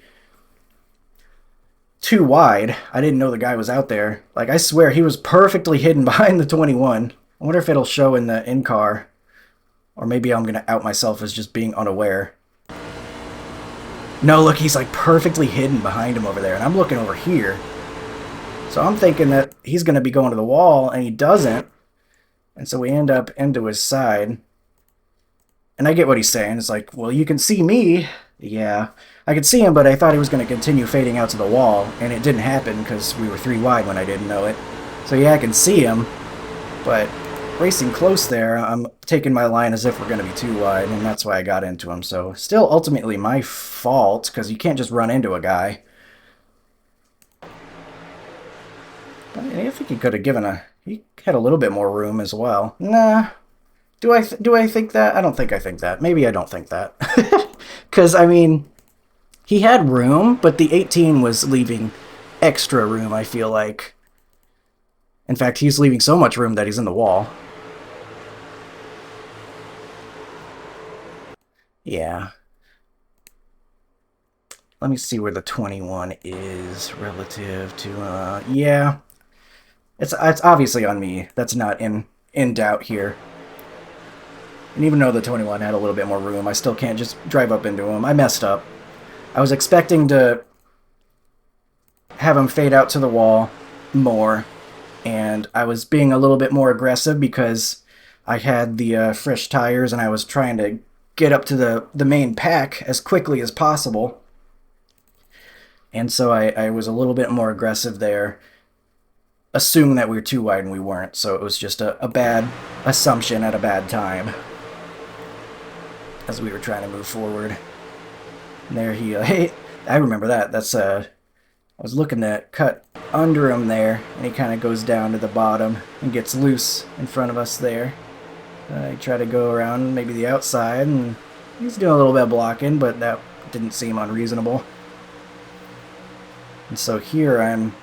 too wide. I didn't know the guy was out there. Like, I swear, he was perfectly hidden behind the 21. I wonder if it'll show in the in-car. Or maybe I'm going to out myself as just being unaware. No, look, he's like perfectly hidden behind him over there, and I'm looking over here. So I'm thinking that he's going to be going to the wall, and he doesn't. And so we end up into his side. And I get what he's saying. It's like, well, you can see me. Yeah, I could see him, but I thought he was going to continue fading out to the wall, and it didn't happen because we were 3 wide when I didn't know it. So yeah, I can see him, but racing close there, I'm taking my line as if we're going to be 2 wide, and that's why I got into him. So still ultimately my fault, because you can't just run into a guy. But I think he could have given a... He had a little bit more room as well. Nah. Do I think that? I don't think I think that. Maybe I don't think that. Because, I mean, he had room, but the 18 was leaving extra room, I feel like. In fact, he's leaving so much room that he's in the wall. Yeah. Let me see where the 21 is relative to, yeah. It's obviously on me. That's not in doubt here. And even though the 21 had a little bit more room, I still can't just drive up into him. I messed up. I was expecting to have him fade out to the wall more, and I was being a little bit more aggressive because I had the fresh tires and I was trying to get up to the main pack as quickly as possible. And so I was a little bit more aggressive there, assuming that we were 2 wide and we weren't. So it was just a bad assumption at a bad time as we were trying to move forward. And there he... hey, I remember that. That's... I was looking to cut under him there, and he kind of goes down to the bottom and gets loose in front of us there. I try to go around maybe the outside, and he's doing a little bit of blocking, but that didn't seem unreasonable. And so here I'm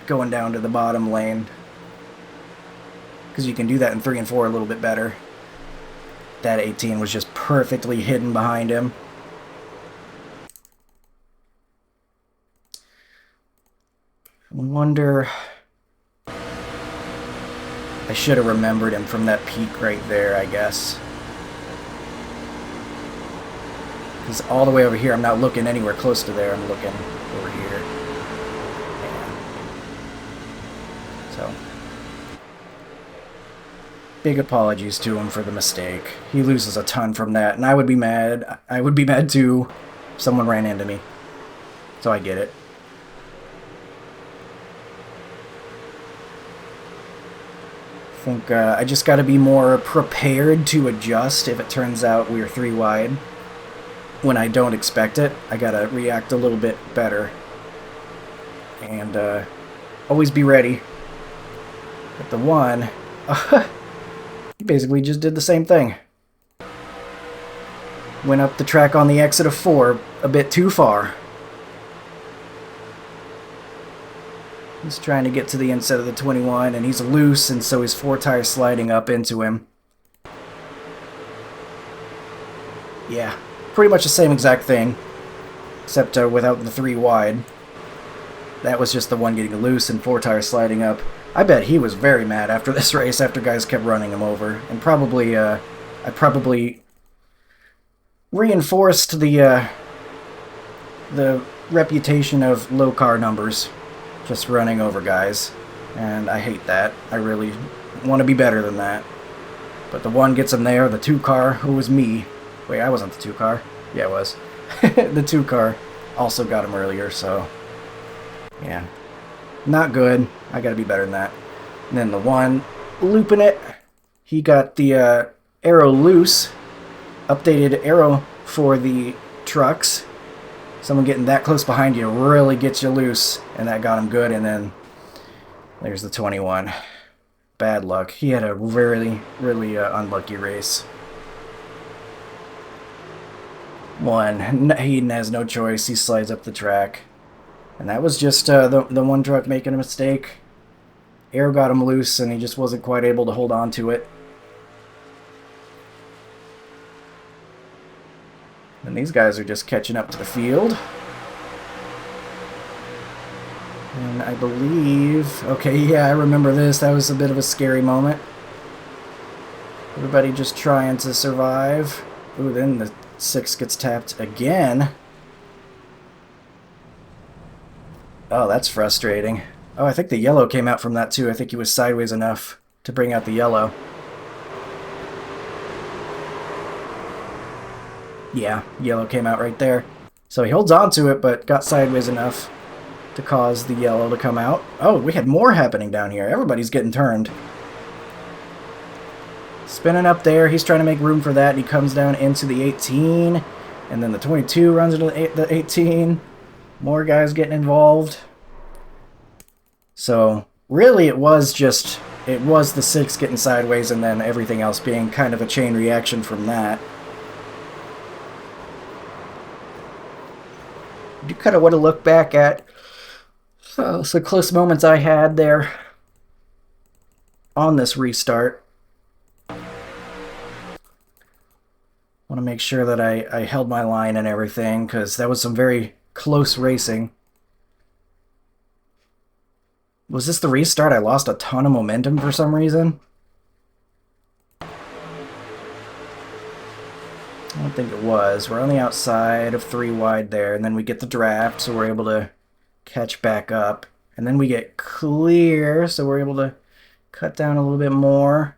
going down to the bottom lane, because you can do that in 3 and 4 a little bit better. That 18 was just perfectly hidden behind him. I wonder... I should have remembered him from that peak right there, I guess. Because all the way over here, I'm not looking anywhere close to there. I'm looking over here. Yeah. So... big apologies to him for the mistake. He loses a ton from that, and I would be mad. I would be mad too if someone ran into me. So I get it. I think I just got to be more prepared to adjust if it turns out we're 3 wide. When I don't expect it, I got to react a little bit better. And always be ready. But the one... he basically just did the same thing. Went up the track on the exit of 4 a bit too far. He's trying to get to the inside of the 21, and he's loose, and so his 4 tires sliding up into him. Yeah, pretty much the same exact thing, except without the 3 wide. That was just the one getting loose and 4 tires sliding up. I bet he was very mad after this race, after guys kept running him over. And probably, I probably reinforced the reputation of low car numbers. Just running over guys. And I hate that. I really want to be better than that. But the one gets him there, the 2 car, who was me. Wait, I wasn't the 2 car. Yeah, it was. The 2 car also got him earlier, so... yeah. Not good. I gotta be better than that. And then the one looping it, he got the arrow loose. Updated arrow for the trucks. Someone getting that close behind you really gets you loose. And that got him good, and then... there's the 21. Bad luck. He had a really, really unlucky race. He has no choice. He slides up the track. And that was just the one truck making a mistake. Air got him loose, and he just wasn't quite able to hold on to it. And these guys are just catching up to the field. And I believe... okay, yeah, I remember this. That was a bit of a scary moment. Everybody just trying to survive. Ooh, then the 6 gets tapped again. Oh, that's frustrating. Oh, I think the yellow came out from that too. I think he was sideways enough to bring out the yellow. Yeah, yellow came out right there. So he holds on to it, but got sideways enough to cause the yellow to come out. Oh, we had more happening down here. Everybody's getting turned. Spinning up there. He's trying to make room for that. And he comes down into the 18. And then the 22 runs into the 18. More guys getting involved. So, really it was the 6 getting sideways and then everything else being kind of a chain reaction from that. You kind of want to look back at some close moments I had there on this restart. Want to make sure that I held my line and everything, because that was some very close racing. Was this the restart? I lost a ton of momentum for some reason. I don't think it was. We're on the outside of 3 wide there, and then we get the draft, so we're able to catch back up. And then we get clear, so we're able to cut down a little bit more.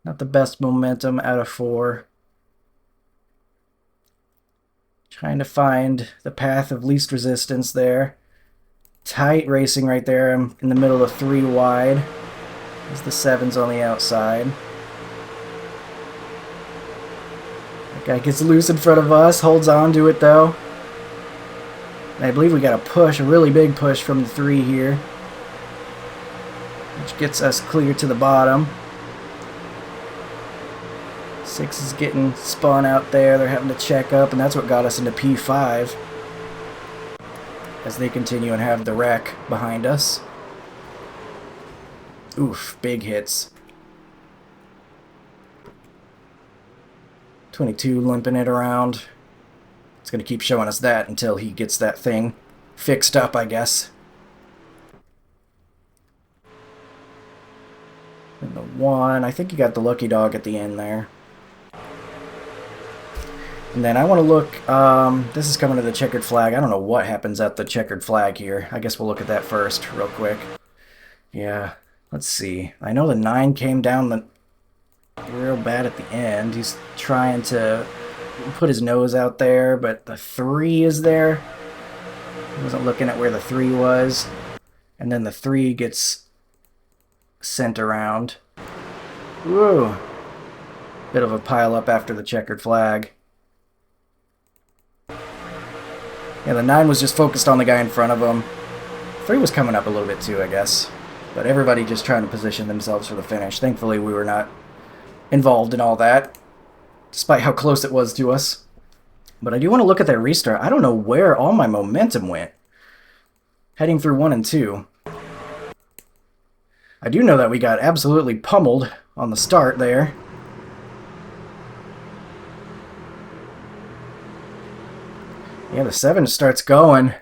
Not the best momentum out of 4. Trying to find the path of least resistance there. Tight racing right there. I'm in the middle of 3 wide. There's the 7's on the outside. That guy gets loose in front of us, holds on to it though. And I believe we got a push, a really big push from the 3 here, which gets us clear to the bottom. 6 is getting spun out there. They're having to check up, and that's what got us into P5 as they continue and have the wreck behind us. Oof, big hits. 22 limping it around. It's going to keep showing us that until he gets that thing fixed up, I guess. And the 1, I think he got the lucky dog at the end there. And then I want to look, this is coming to the checkered flag. I don't know what happens at the checkered flag here. I guess we'll look at that first real quick. Yeah, let's see. I know the 9 came down real bad at the end. He's trying to put his nose out there, but the 3 is there. He wasn't looking at where the 3 was. And then the 3 gets sent around. Whoa. Bit of a pile up after the checkered flag. Yeah, the 9 was just focused on the guy in front of him. 3 was coming up a little bit too, I guess. But everybody just trying to position themselves for the finish. Thankfully, we were not involved in all that, despite how close it was to us. But I do want to look at that restart. I don't know where all my momentum went heading through 1 and 2. I do know that we got absolutely pummeled on the start there. Yeah, the 7 starts going.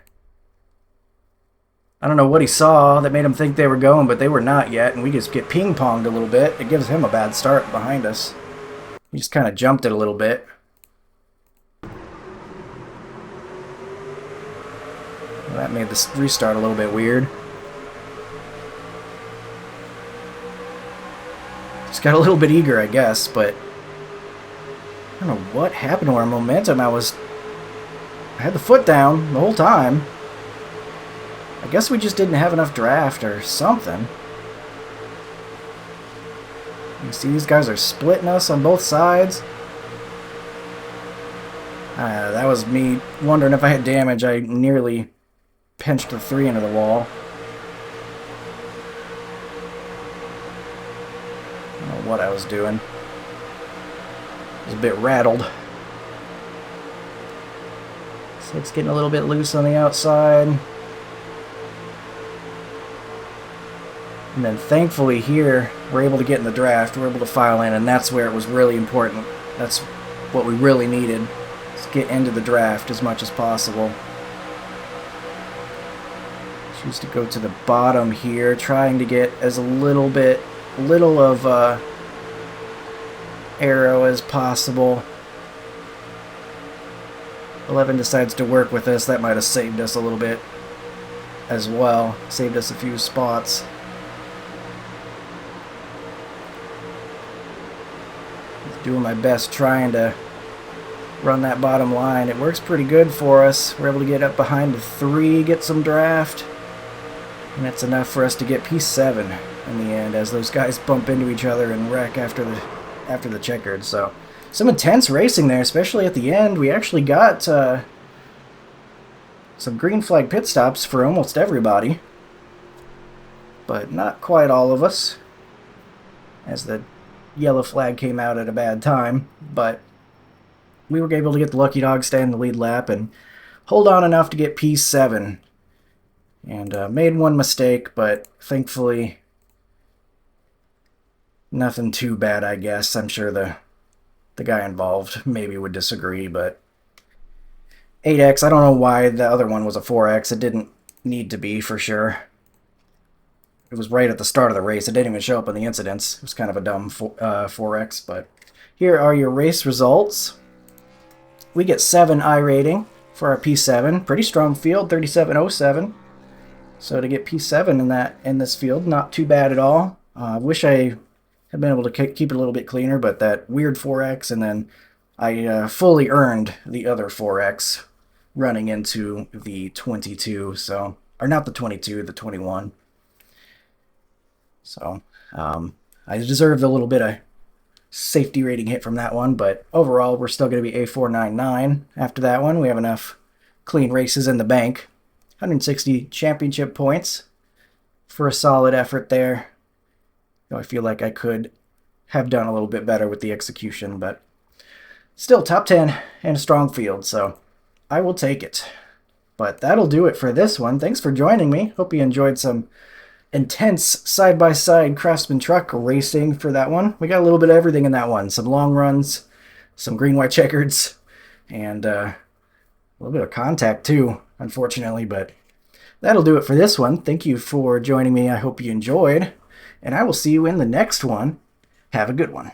I don't know what he saw that made him think they were going, but they were not yet, and we just get ping-ponged a little bit. It gives him a bad start behind us. He just kind of jumped it a little bit. Well, that made the restart a little bit weird. Just got a little bit eager, I guess, but I don't know what happened to our momentum. I had the foot down the whole time. I guess we just didn't have enough draft or something. You see these guys are splitting us on both sides. That was me wondering if I had damage. I nearly pinched the 3 into the wall. I don't know what I was doing. I was a bit rattled. So it's getting a little bit loose on the outside. And then thankfully here, we're able to get in the draft, we're able to file in, and that's where it was really important. That's what we really needed, is get into the draft as much as possible. Choose to go to the bottom here, trying to get as little of arrow as possible. 11 decides to work with us. That might have saved us a little bit as well. Saved us a few spots. Doing my best trying to run that bottom line. It works pretty good for us. We're able to get up behind the 3, get some draft. And that's enough for us to get P7 in the end, as those guys bump into each other and wreck after the checkered. So some intense racing there, especially at the end. We actually got some green flag pit stops for almost everybody, but not quite all of us, as the yellow flag came out at a bad time. But we were able to get the lucky dog, stay in the lead lap, and hold on enough to get P7. And made one mistake, but thankfully nothing too bad, I guess. I'm sure the guy involved maybe would disagree, but 8X, I don't know why the other one was a 4X. It didn't need to be, for sure. It was right at the start of the race. It didn't even show up in the incidents. It was kind of a dumb 4X, but here are your race results. We get 7 I rating for our P7. Pretty strong field, 3707. So to get P7 in this field, not too bad at all. I wish I had been able to keep it a little bit cleaner, but that weird 4X, and then I fully earned the other 4X running into the 22. So, or not the 22, the 21. So I deserved a little bit of safety rating hit from that one, but overall we're still going to be A499 after that one. We have enough clean races in the bank. 160 championship points for a solid effort there. Though I feel like I could have done a little bit better with the execution, but still top 10 and a strong field, so I will take it. But that'll do it for this one. Thanks for joining me. Hope you enjoyed some intense side-by-side Craftsman truck racing for that one. We got a little bit of everything in that one. Some long runs, some green-white checkers, and a little bit of contact too, unfortunately. But that'll do it for this one. Thank you for joining me. I hope you enjoyed, and I will see you in the next one. Have a good one.